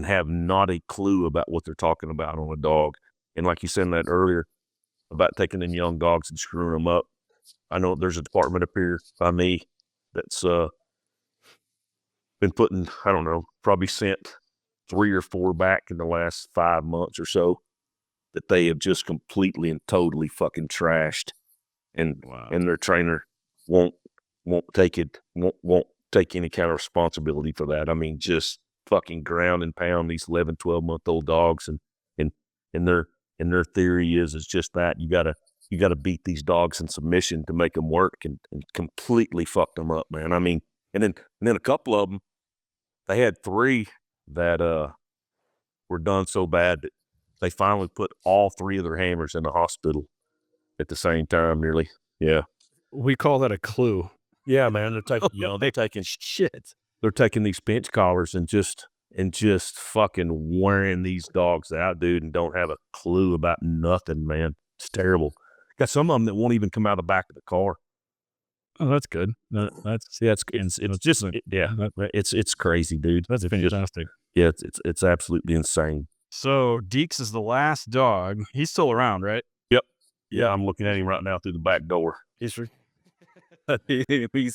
have not a clue about what they're talking about on a dog. And like you said that earlier about taking in young dogs and screwing them up. I know there's a department up here by me that's been putting, I don't know, probably sent 3 or 4 back in the last 5 months or so that they have just completely and totally fucking trashed, and their trainer won't take any kind of responsibility for that. I mean, just fucking ground and pound these 11, 12-month-old dogs, and their theory is just that you gotta beat these dogs in submission to make them work, and completely fuck them up, man. I mean, and then a couple of them, they had 3 that were done so bad that they finally put all 3 of their hammers in the hospital at the same time, nearly. Yeah. We call that a clue. Yeah, man. They're taking Shit. They're taking these pinch collars and just fucking wearing these dogs out, dude, and don't have a clue about nothing, man. It's terrible. Got some of them that won't even come out of the back of the car. Oh, that's good. It's crazy, dude. That's fantastic. Yeah, it's absolutely insane. So Deeks is the last dog. He's still around, right? Yep. Yeah, I'm looking at him right now through the back door. He's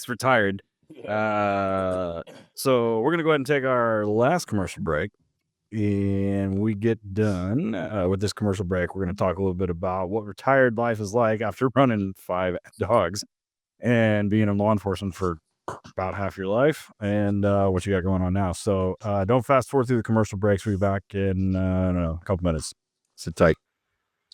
retired. So we're gonna go ahead and take our last commercial break. And we get done with this commercial break. We're going to talk a little bit about what retired life is like after running 5 dogs and being in law enforcement for about half your life, and what you got going on now. So don't fast forward through the commercial breaks. We'll be back in I don't know, a couple minutes. Sit tight.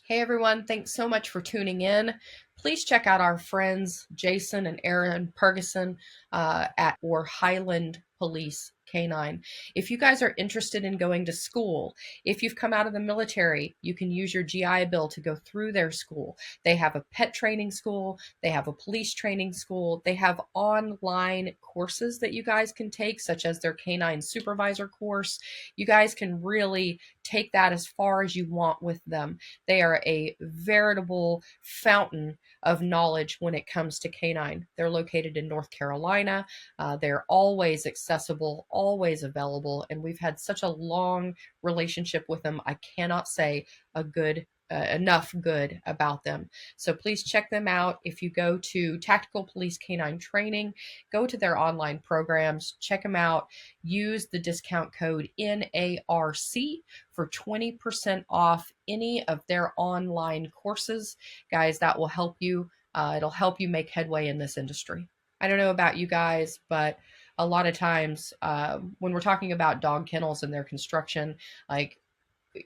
Hey everyone, thanks so much for tuning in. Please check out our friends Jason and Aaron Perguson at Highland Police Canine. If you guys are interested in going to school, if you've come out of the military, you can use your GI Bill to go through their school. They have a pet training school, they have a police training school, they have online courses that you guys can take, such as their canine supervisor course. You guys can really take that as far as you want with them. They are a veritable fountain of knowledge when it comes to canine. They're located in North Carolina. They're always accessible, always available, and we've had such a long relationship with them. I cannot say enough good about them. So please check them out. If you go to Tactical Police Canine Training, go to their online programs, check them out. Use the discount code NARC for 20% off any of their online courses. Guys, that will help you. It'll help you make headway in this industry. I don't know about you guys, but a lot of times when we're talking about dog kennels and their construction, like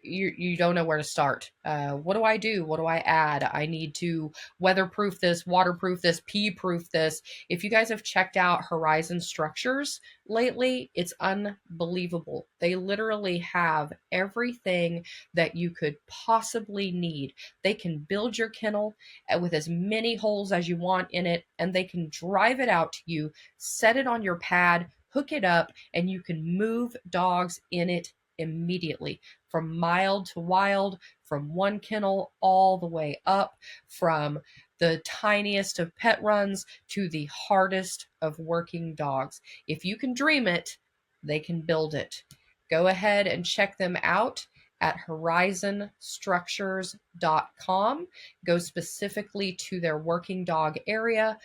you don't know where to start. What do I do? What do I add? I need to weatherproof this, waterproof this, pee-proof this. If you guys have checked out Horizon Structures lately, it's unbelievable. They literally have everything that you could possibly need. They can build your kennel with as many holes as you want in it, and they can drive it out to you, set it on your pad, hook it up, and you can move dogs in it immediately, from mild to wild, from one kennel all the way up, from the tiniest of pet runs to the hardest of working dogs. If you can dream it, they can build it. Go ahead and check them out. at horizonstructures.com. Go specifically to their working dog area.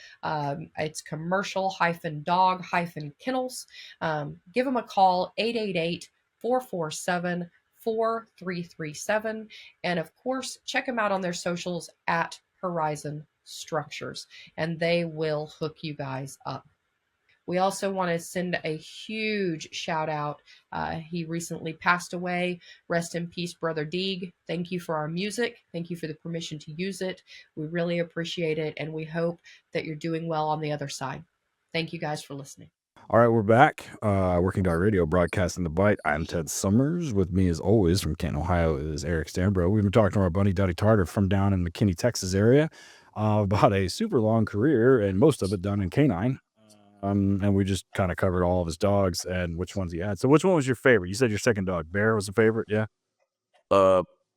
It's commercial-dog-kennels. Give them a call, 888-447-4337. And of course, check them out on their socials at Horizon Structures, and they will hook you guys up. We also want to send a huge shout out. He recently passed away. Rest in peace, Brother Deeg. Thank you for our music. Thank you for the permission to use it. We really appreciate it, and we hope that you're doing well on the other side. Thank you guys for listening. All right, we're back. Working Dog Radio, broadcasting the bite. I'm Ted Summers. With me, as always, from Canton, Ohio, is Eric Stambro. We've been talking to our buddy Donnie Tarter from down in McKinney, Texas area about a super long career, and most of it done in canine. And we just kind of covered all of his dogs and which ones he had. So which one was your favorite? You said your second dog, Bear, was a favorite, yeah?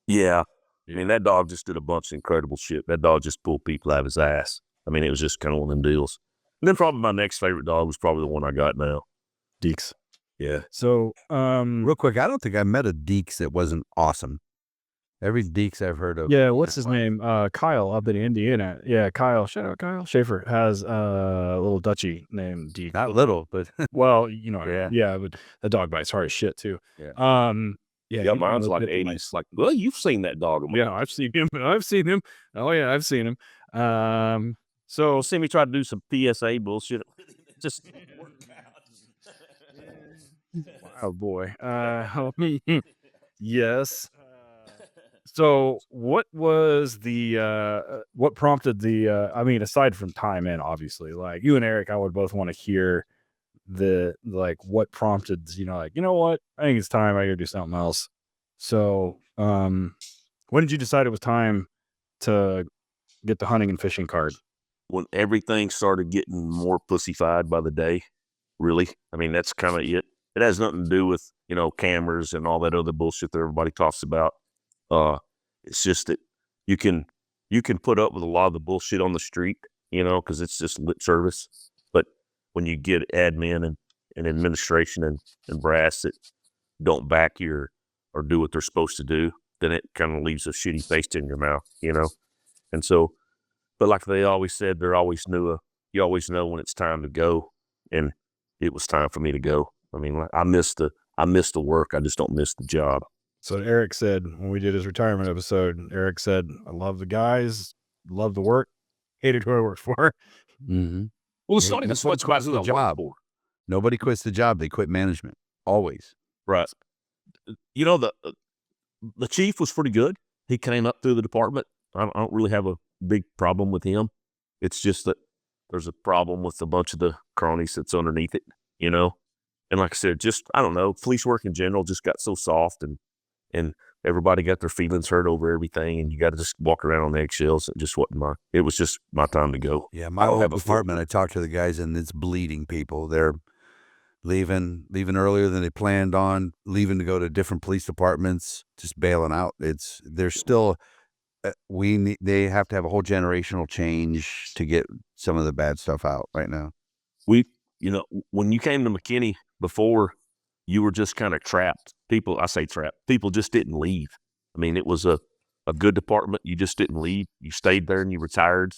Yeah. I mean, that dog just did a bunch of incredible shit. That dog just pulled people out of his ass. I mean, it was just kind of one of them deals. And then probably my next favorite dog was probably the one I got now. Deeks. Yeah. So, real quick, I don't think I met a Deeks that wasn't awesome. Every Deeks I've heard of. Yeah, what's his name? Kyle up in Indiana. Yeah, Kyle. Shout out Kyle Schaefer has a little Dutchie named Deke. Not little, but well, you know, Yeah. yeah, but the dog bites hard as shit too. Yeah. Yeah, Mine's like 80s. Like, well, you've seen that dog. Yeah, I've seen him. Oh yeah, I've seen him. So see me try to do some PSA bullshit. Just worked out. Oh boy. Yes. So what was the what prompted the I mean, aside from time in, obviously, like you and Eric, I would both want to hear the like what prompted, you know what, I think it's time I gotta do something else. So when did you decide it was time to get the hunting and fishing card? When everything started getting more pussyfied by the day, really. I mean, that's kind of it. It has nothing to do with, cameras and all that other bullshit that everybody talks about. It's just that you can put up with a lot of the bullshit on the street, because it's just lip service. But when you get admin and administration and brass that don't back you or do what they're supposed to do, then it kind of leaves a shitty taste in your mouth, And so, but like they always said, you always know when it's time to go, and it was time for me to go. I mean, I miss the work. I just don't miss the job. So Eric said when we did his retirement episode, Eric said, "I love the guys, love the work, hated who I worked for." Mm-hmm. Well, it's not even so much about the job. Nobody quits the job; they quit management. Always. Right. The chief was pretty good. He came up through the department. I don't really have a big problem with him. It's just that there's a problem with a bunch of the cronies that's underneath it, And like I said, I don't know, police work in general just got so soft and everybody got their feelings hurt over everything, and you got to just walk around on eggshells. It was just my time to go. Yeah, my old department, I talked to the guys, and it's bleeding people. They're leaving earlier than they planned on, leaving to go to different police departments, just bailing out. They're still, they have to have a whole generational change to get some of the bad stuff out right now. When you came to McKinney before, you were just kind of trapped. People just didn't leave. I mean, it was a good department. You just didn't leave. You stayed there and you retired.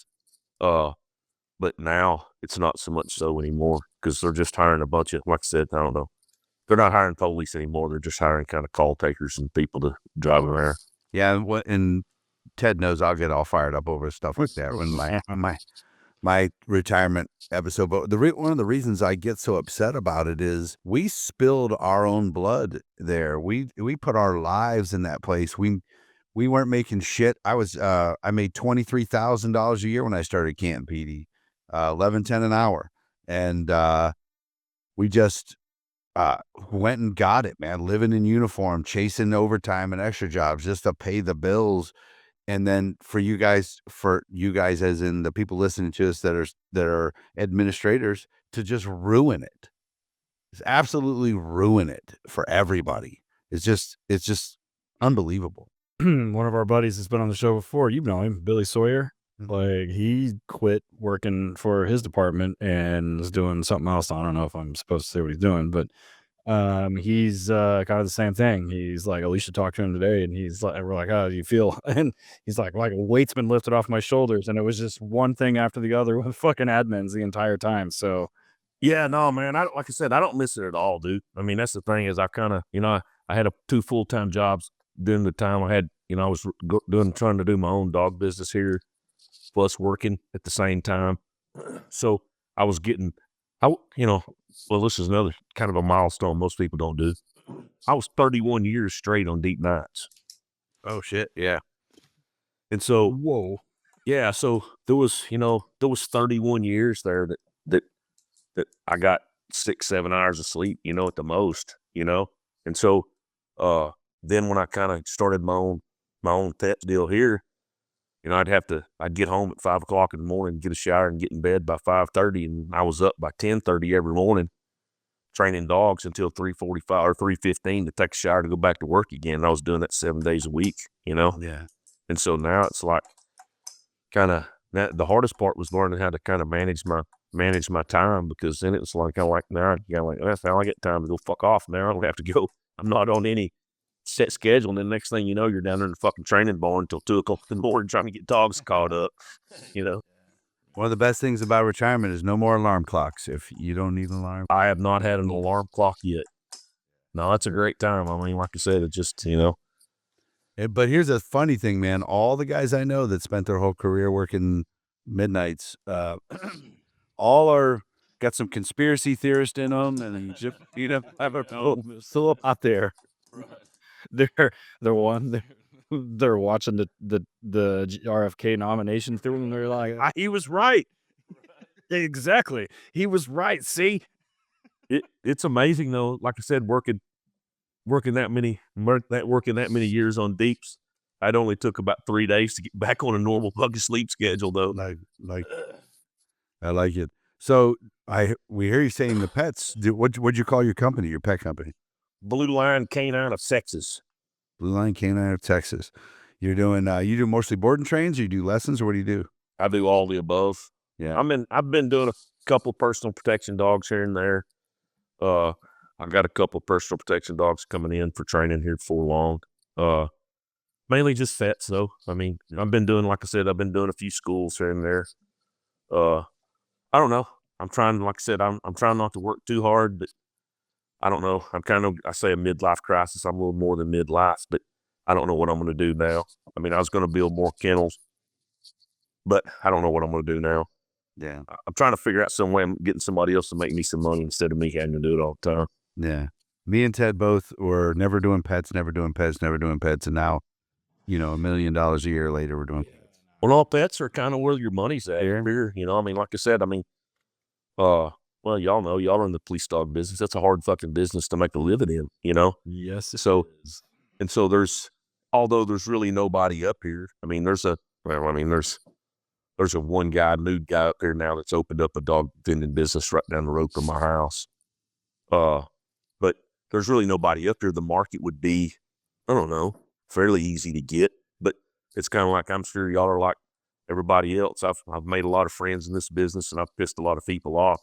But now it's not so much so anymore because they're just hiring a bunch of, like I said, I don't know. They're not hiring police anymore. They're just hiring kind of call takers and people to drive around. Yeah, and Ted knows I'll get all fired up over stuff like that when my retirement episode. But one of the reasons I get so upset about it is we spilled our own blood there. We put our lives in that place. We weren't making shit. I made $23,000 a year when I started Canton PD, $11.10 an hour, and we just went and got it, man. Living in uniform, chasing overtime and extra jobs just to pay the bills. And then for you guys, as in the people listening to us that are administrators, to just ruin it. It's absolutely ruin it for everybody. It's just unbelievable. One of our buddies has been on the show before. You know him, Billy Sawyer. Mm-hmm. Like, he quit working for his department and is doing something else. I don't know if I'm supposed to say what he's doing, but He's kind of the same thing. He's like, Alicia talked to him today, and he's like, we're like, how do you feel? And he's like a weight's been lifted off my shoulders, and it was just one thing after the other with fucking admins the entire time. So Yeah, no, man. Like I said, I don't miss it at all, dude. I mean, that's the thing is I kind of, I had 2 full-time jobs during the time I had, I was trying to do my own dog business here, plus working at the same time. So I was getting, well, this is another kind of a milestone most people don't do. I was 31 years straight on deep nights. Oh shit. Yeah. And so, whoa, yeah, so there was 31 years there that I got 6-7 hours of sleep, at the most, And so, then when I kind of started my own pet deal here, I'd get home at 5 o'clock in the morning, get a shower and get in bed by 5:30. And I was up by 10:30 every morning training dogs until 3:45 or 3:15 to take a shower to go back to work again. And I was doing that 7 days a week, Yeah. And so now it's like the hardest part was learning how to kind of manage my time, because then it's like, now, I get time to go fuck off now. I don't have to go. I'm not on any set schedule. And then next thing you know, you're down there in the fucking training barn until 2 o'clock in the morning trying to get dogs caught up, One of the best things about retirement is no more alarm clocks. If you don't need an alarm, I have not had an alarm clock yet. No, that's a great time. I mean, like I said, it just, But here's a funny thing, man. All the guys I know that spent their whole career working midnights, all are got some conspiracy theorist in them, and I don't know, still out there. they're they're watching the RFK nomination through, and they're like, he was right. Exactly, he was right. See, it's amazing though. Like I said, working that many years on deeps, it only took about 3 days to get back on a normal fucking sleep schedule though. Like, I like it. So we hear you saying the pets. What'd you call your company? Your pet company? Blue Line Canine of Texas. Blue Line Canine of Texas. You're doing you do mostly board and trains, or you do lessons, or what do you do? I do all the above. Yeah. I've been doing a couple personal protection dogs here and there. I got a couple personal protection dogs coming in for training here before long. Mainly just vets though. I mean, I've been doing a few schools here and there. I don't know. I'm trying, like I said, I'm trying not to work too hard, but I don't know. I say a midlife crisis. I'm a little more than midlife, but I don't know what I'm going to do now. I mean, I was going to build more kennels, but I don't know what I'm going to do now. Yeah. I'm trying to figure out some way I'm getting somebody else to make me some money instead of me having to do it all the time. Yeah. Me and Ted both were never doing pets, and now, $1 million a year later, we're doing pets. Well, all pets are kind of where your money's at here. I mean, like I said, well, y'all know, y'all are in the police dog business. That's a hard fucking business to make a living in, Yes. So, and so although there's really nobody up here. I mean, there's a one guy, nude guy up there now that's opened up a dog vending business right down the road from my house. But there's really nobody up here. The market would be, I don't know, fairly easy to get, but it's kind of like, I'm sure y'all are like everybody else. I've made a lot of friends in this business, and I've pissed a lot of people off.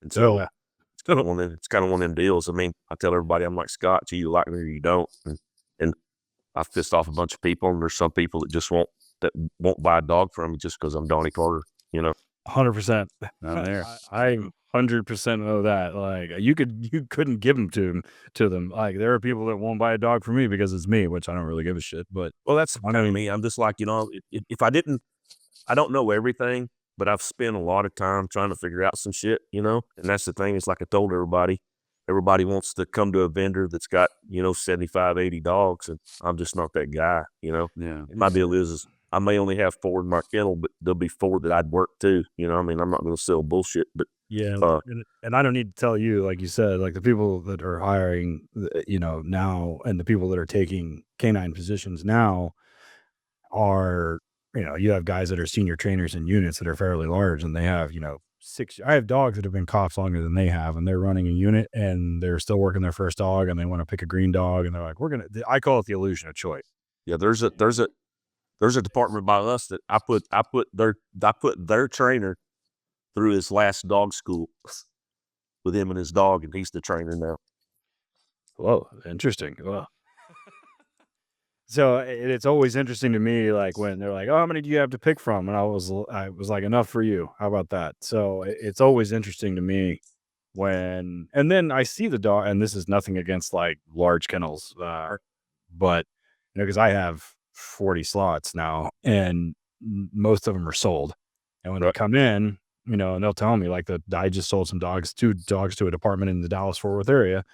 And so it's kind of one of them deals. I mean, I tell everybody, I'm like, Scott, you like me or you don't. And I've pissed off a bunch of people, and there's some people that won't buy a dog from me just because I'm Donnie Tarter, 100%. Down there. I 100% know that. Like, you couldn't give them to them. Like, there are people that won't buy a dog for me because it's me, which I don't really give a shit. But well, that's kind of me. I'm just like, if I don't know everything, but I've spent a lot of time trying to figure out some shit, and that's the thing. It's like I told everybody wants to come to a vendor that's got, 75, 80 dogs, and I'm just not that guy, Yeah. My deal is I may only have 4 in my kennel, but there'll be 4 that I'd work too. I mean, I'm not going to sell bullshit, but yeah, and I don't need to tell you, like you said, like the people that are hiring, now, and the people that are taking canine positions now are, you have guys that are senior trainers in units that are fairly large, and they have, I have dogs that have been cops longer than they have, and they're running a unit, and they're still working their first dog, and they want to pick a green dog, and they're like, I call it the illusion of choice. Yeah, there's a department by us that I put their trainer through his last dog school with him and his dog, and he's the trainer now. Whoa, interesting. Well, so it's always interesting to me, like when they're like, "Oh, how many do you have to pick from?" And I was like, "Enough for you. How about that?" So it's always interesting to me when, and then I see the dog, and this is nothing against like large kennels, but because I have 40 slots now, and most of them are sold, and when they Right. come in, and they'll tell me like I just sold two dogs to a department in the Dallas Fort Worth area,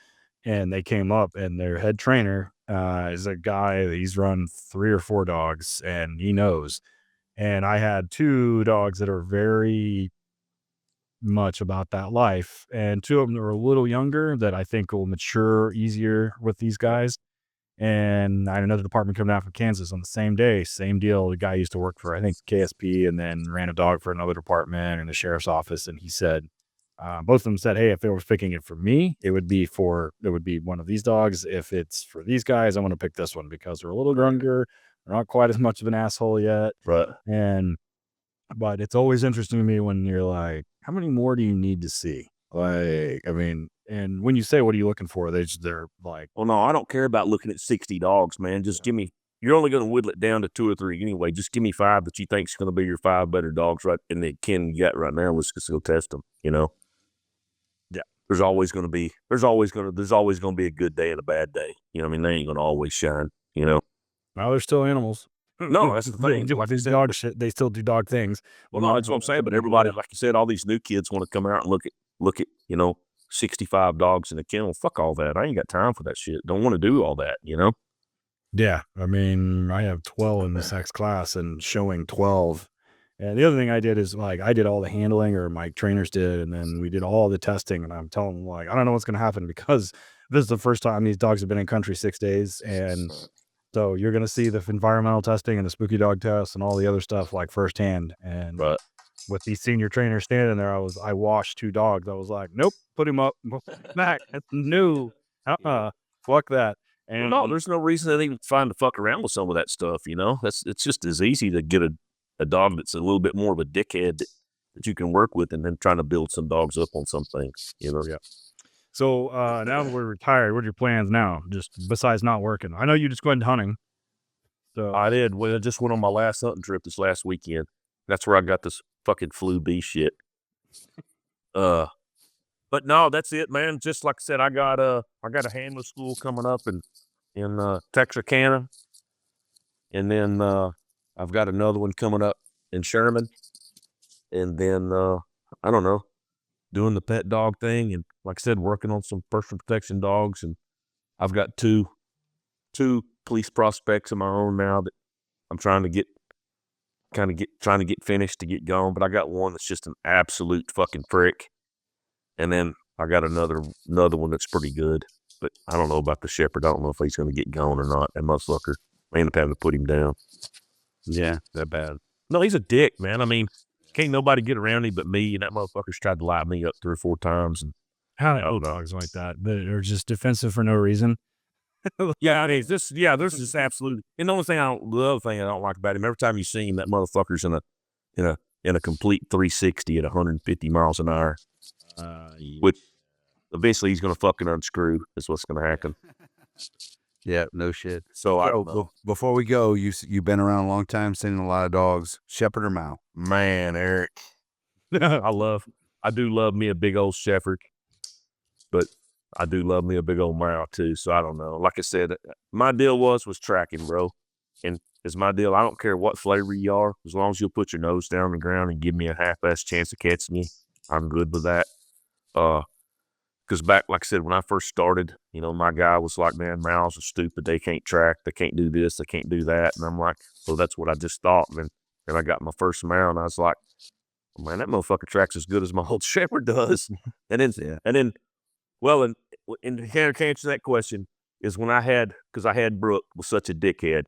and they came up, and their head trainer is a guy that he's run 3 or 4 dogs, and he knows. And I had 2 dogs that are very much about that life, and 2 of them are a little younger that I think will mature easier with these guys. And I had another department coming out from Kansas on the same day, same deal. The guy used to work for, I think, KSP, and then ran a dog for another department in the sheriff's office. And he said, both of them said, "Hey, if they were picking it for me, it would be one of these dogs. If it's for these guys, I want to pick this one because they're a little younger, they're not quite as much of an asshole yet." Right. And but it's always interesting to me when you're like, how many more do you need to see? Like, I mean, and when you say, what are you looking for? They're like, Well, no, I don't care about looking at 60 dogs, man. Just give me. You're only going to whittle it down to 2 or 3 anyway. Just give me 5 that you think's going to be your 5 better dogs, right? And the kin you got right now. Let's just go test them. yeah. There's always going to be a good day and a bad day. I mean, they ain't going to always shine. Well, they're still animals. No, that's the thing. They do these dog shit. They still do dog things. Well, no, that's what I'm saying. But everybody, like you said, all these new kids want to come out and look at 65 dogs in a kennel. Fuck all that. I ain't got time for that shit. Don't want to do all that. Yeah. I mean, I have 12 in this X class and showing 12. And the other thing I did is like, I did all the handling, or my trainers did. And then we did all the testing, and I'm telling them like, I don't know what's going to happen because this is the first time these dogs have been in country 6 days. And so you're going to see the environmental testing and the spooky dog test and all the other stuff like firsthand. And Right. with these senior trainers standing there, I washed 2 dogs. I was like, nope, put him up, back. That's new. Fuck that. And No, there's no reason to even find to fuck around with some of that stuff. It's just as easy to get a dog that's a little bit more of a dickhead that you can work with, and then trying to build some dogs up on some things. Yeah. So now that we're retired, what are your plans now? Just besides not working? I know you just went hunting. So I did. Well, I just went on my last hunting trip this last weekend. That's where I got this fucking flu B shit. But no, that's it, man. Just like I said, I got a handler school coming up in Texarkana, and then I've got another one coming up in Sherman, and then I don't know, doing the pet dog thing, and like I said, working on some personal protection dogs, and I've got two police prospects of my own now that I'm trying to get finished to get going. But I got one that's just an absolute fucking prick, and then I got another one that's pretty good. But I don't know about the shepherd. I don't know if he's going to get going or not. That motherfucker, I end up having to put him down. Yeah, that bad. No, he's a dick, man. I mean, can't nobody get around him but me, and that motherfucker's tried to light me up 3 or 4 times. And how dogs like that? They're just defensive for no reason. yeah, it is. This is absolutely. And the other thing I don't like about him, every time you see him, that motherfucker's in a complete 360 at 150 miles an hour. Which eventually he's going to fucking unscrew. Is what's going to happen. Yeah, no shit. So before we go, you've been around a long time, seen a lot of dogs. Shepherd or Mal? Man, Eric, I do love me a big old shepherd, but I do love me a big old Mal too. So I don't know. Like I said, my deal was tracking, bro. And it's my deal. I don't care what flavor you are, as long as you'll put your nose down on the ground and give me a half-ass chance of catching you, I'm good with that. Because back, like I said, when I first started, my guy was like, man, Mals are stupid. They can't track. They can't do this. They can't do that. And I'm like, well, that's what I just thought. And then I got my first Mal, and I was like, man, that motherfucker tracks as good as my old shepherd does. And then, and to answer that question is when because I had Brooke was such a dickhead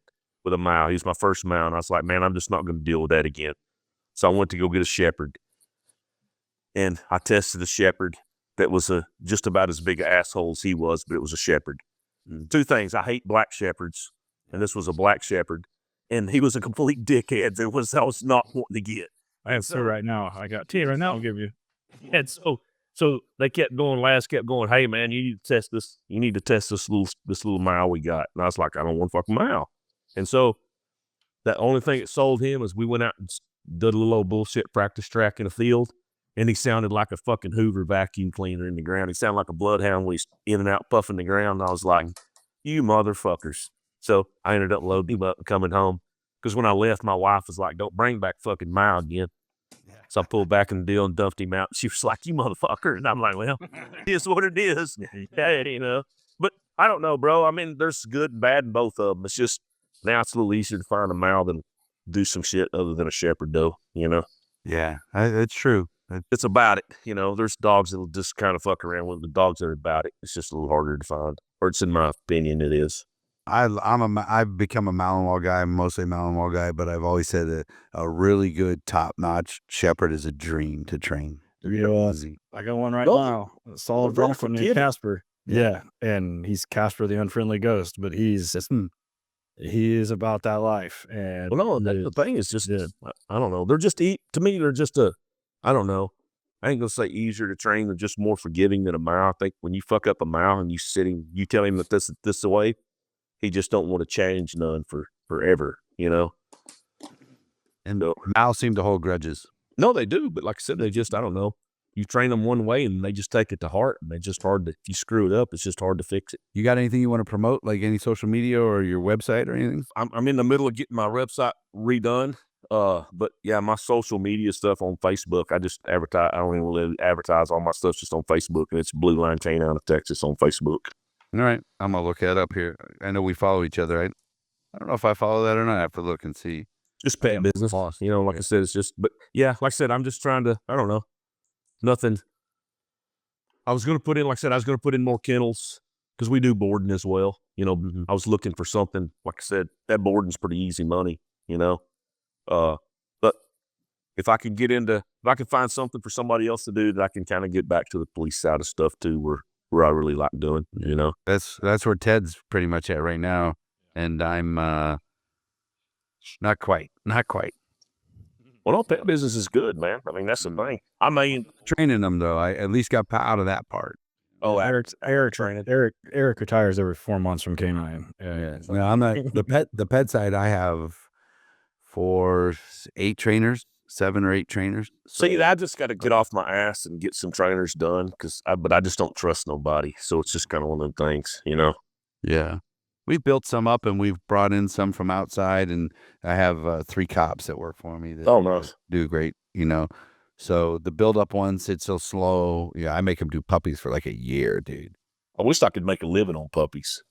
with a Mal. He was my first Mal, and I was like, man, I'm just not going to deal with that again. So I went to go get a shepherd, and I tested a shepherd that was just about as big an asshole as he was, but it was a shepherd. 2 things. I hate black shepherds, and this was a black shepherd, and he was a complete dickhead. I was not wanting to get. I have 2 right now. I got 2 right now. I'll give you. And so So they kept going. Last kept going. Hey man, you need to test this. You need to test this little mile we got. And I was like, I don't want a fucking mile. And so the only thing that sold him is we went out and did a little old bullshit practice track in the field, and he sounded like a fucking Hoover vacuum cleaner in the ground. He sounded like a bloodhound when he's in and out puffing the ground. And I was like, you motherfuckers. So I ended up loading him up and coming home. Because when I left, my wife was like, don't bring back fucking Mile again. So I pulled back in the deal and dumped him out. She was like, you motherfucker. And I'm like, well, it is what it is. Yeah, you know. But I don't know, bro. I mean, there's good and bad in both of them. It's just now it's a little easier to find a Mile than do some shit other than a shepherd doe, you know? Yeah, that's true. It's about it, you know. There's dogs that'll just kind of fuck around with the dogs that are about it. It's just a little harder to find. Or it's in my opinion, it is. I've become a Malinois guy. I'm mostly a Malinois guy, but I've always said that a really good top-notch shepherd is a dream to train. I got one right now. A solid bronc from Casper. Yeah, and he's Casper the Unfriendly Ghost, but he is about that life. And well, no, the thing is just, I don't know. They're just, to me, they're just I don't know. I ain't gonna say easier to train. They're just more forgiving than a Mile. I think when you fuck up a Mile and you tell him that this is the way, he just don't want to change none forever, you know? And Mal seem to hold grudges. No, they do. But like I said, they just, I don't know. You train them one way and they just take it to heart. And they just if you screw it up, it's just hard to fix it. You got anything you want to promote, like any social media or your website or anything? I'm in the middle of getting my website redone. But yeah, my social media stuff on Facebook, I just advertise. I don't even really advertise all my stuff just on Facebook, and it's Blue Line Canine of Texas on Facebook. All right. I'm going to look that up here. I know we follow each other. I don't know if I follow that or not. I have to look and see. Just pet business. You know, like I said, it's just, but yeah, like I said, I'm just trying to, I don't know, nothing. I was going to put in more kennels because we do boarding as well. You know, I was looking for something, like I said, that boarding's pretty easy money, you know. But if I can find something for somebody else to do that I can kind of get back to the police side of stuff too, where I really like doing, you know. That's where Ted's pretty much at right now. And I'm not quite. Well, no, pet business is good, man. I mean, that's the thing. I mean, training them though, I at least got out of that part. Oh, Eric training. Eric retires every 4 months from canine. Yeah. No, I'm not the pet side. I have 7 or 8 trainers. See, I just got to get off my ass and get some trainers done but I just don't trust nobody. So it's just kind of one of them things, you know? Yeah. We've built some up and we've brought in some from outside, and I have 3 cops that work for me that nice. Do great, you know. So the build up ones, it's so slow. Yeah, I make them do puppies for like a year, dude. I wish I could make a living on puppies.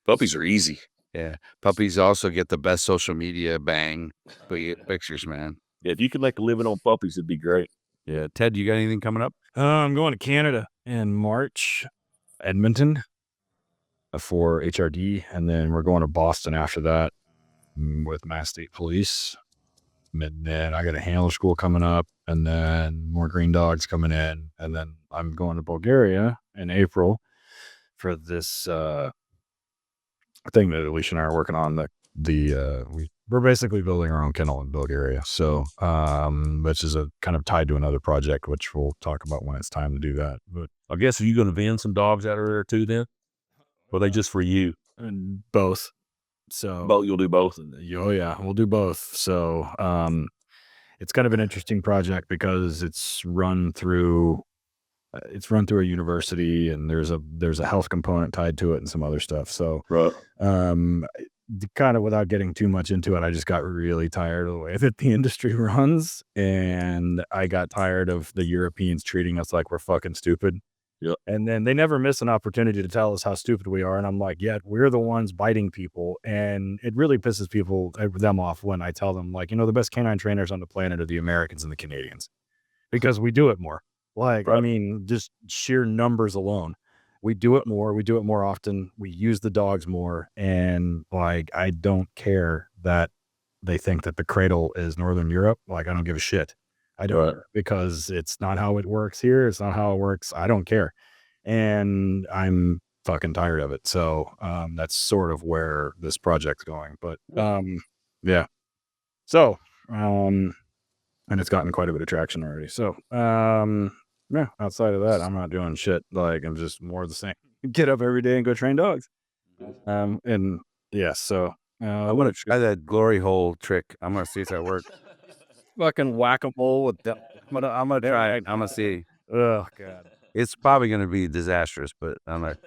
Puppies are easy. Yeah. Puppies also get the best social media bang pictures, man. Yeah, if you could make a living on puppies, it'd be great. Yeah. Ted, you got anything coming up? I'm going to Canada in March, Edmonton for HRD, and then we're going to Boston after that with Mass State Police. And then I got a handler school coming up, and then more green dogs coming in, and then I'm going to Bulgaria in April for this thing that Alicia and I are working on. We're basically building our own kennel in Bulgaria, so which is a kind of tied to another project, which we'll talk about when it's time to do that. But I guess, are you going to vend some dogs out of there too then? Or are they just for you? And both. So you'll do both. Oh yeah, we'll do both. So it's kind of an interesting project because it's run through a university, and there's a health component tied to it and some other stuff. So right. Kind of without getting too much into it, I just got really tired of the way that the industry runs, and I got tired of the Europeans treating us like we're fucking stupid. Yep. And then they never miss an opportunity to tell us how stupid we are. And I'm like, yeah, we're the ones biting people. And it really pisses them off when I tell them, like, the best canine trainers on the planet are the Americans and the Canadians, because we do it more. Like, right. I mean, just sheer numbers alone. We do it more often. We use the dogs more. And like, I don't care that they think that the cradle is Northern Europe. Like, I don't give a shit. I don't, because it's not how it works here. It's not how it works. I don't care. And I'm fucking tired of it. So, that's sort of where this project's going, but, yeah. So, and it's gotten quite a bit of traction already. So, Yeah, outside of that, I'm not doing shit. Like, I'm just more of the same. Get up every day and go train dogs. And yeah, so I'm gonna try that glory hole trick. I'm gonna see if that works. fucking whack-a-mole with that. I'm gonna try it. I'm gonna see. Oh god. It's probably gonna be disastrous, but I'm like,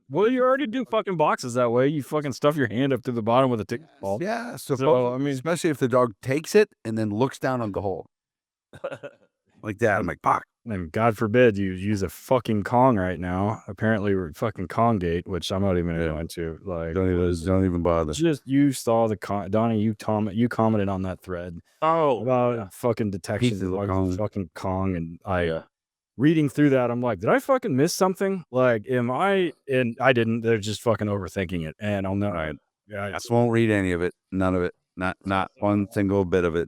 Well, you already do fucking boxes that way. You fucking stuff your hand up to the bottom with a tick ball. yeah. So I mean, Especially if the dog takes it and then looks down on the hole like that. I'm like, fuck. and God forbid you use a fucking Kong right now. Apparently, we're fucking Kong date, which I'm not even gonna go into. Like, Don't even bother. just you saw the Donnie. You commented on that thread about fucking detection, Pieces of of Kong. fucking Kong, and I reading through that, I'm like, did I fucking miss something? Like, am I? And I didn't. They're just fucking overthinking it, and I'll know. Right. Yeah, I just won't read any of it. None of it. Not one single bit of it.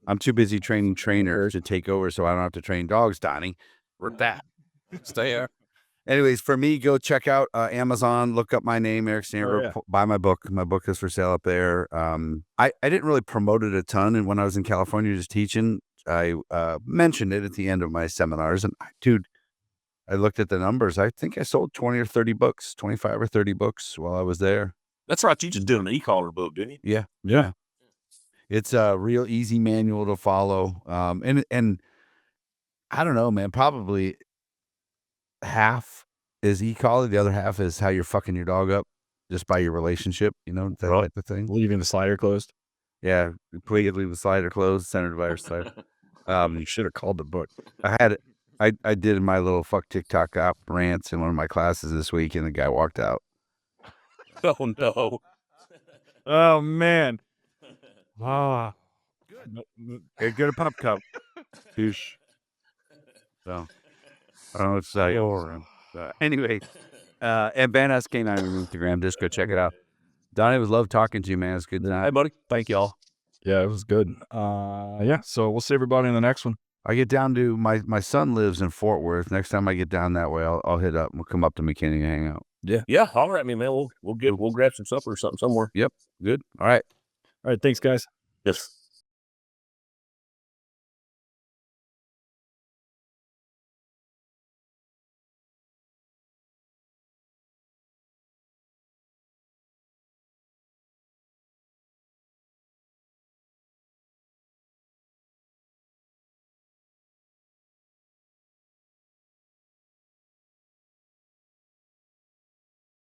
I'm too busy training trainers to take over, so I don't have to train dogs, Donnie. With that. Stay there. Anyways, for me, go check out Amazon. Look up my name, Eric Stamber. Buy my book. My book is for sale up there. I didn't really promote it a ton, and when I was in California just teaching, I mentioned it at the end of my seminars. And dude, I looked at the numbers. I think I sold 20 or 30 books, 25 or 30 books while I was there. That's right. You just did an e-collar book, didn't you? yeah. It's a real easy manual to follow. And I don't know, man, probably half is e-collar. The other half is how you're fucking your dog up just by your relationship, that type of thing. Leaving the slider closed. Yeah. Please leave the slider closed, centered by your slider. You should have called the book. I did my little fuck TikTok app rants in one of my classes this week, and the guy walked out. Oh no. Oh man. Good. Get a pump cup. Douche. So, I don't know what to say. Anyway, and Badass Canine on Instagram. Just go check it out. Donnie, it was love talking to you, man. It's good Hey, tonight. buddy. Thank y'all. Yeah, it was good. Yeah. So we'll see everybody in the next one. I get down to my son lives in Fort Worth. Next time I get down that way, I'll hit up. We'll come up to McKinney and hang out. Yeah. Holler at me, man. We'll grab some supper or something somewhere. Yep. Good. All right. All right. Thanks, guys. Yes.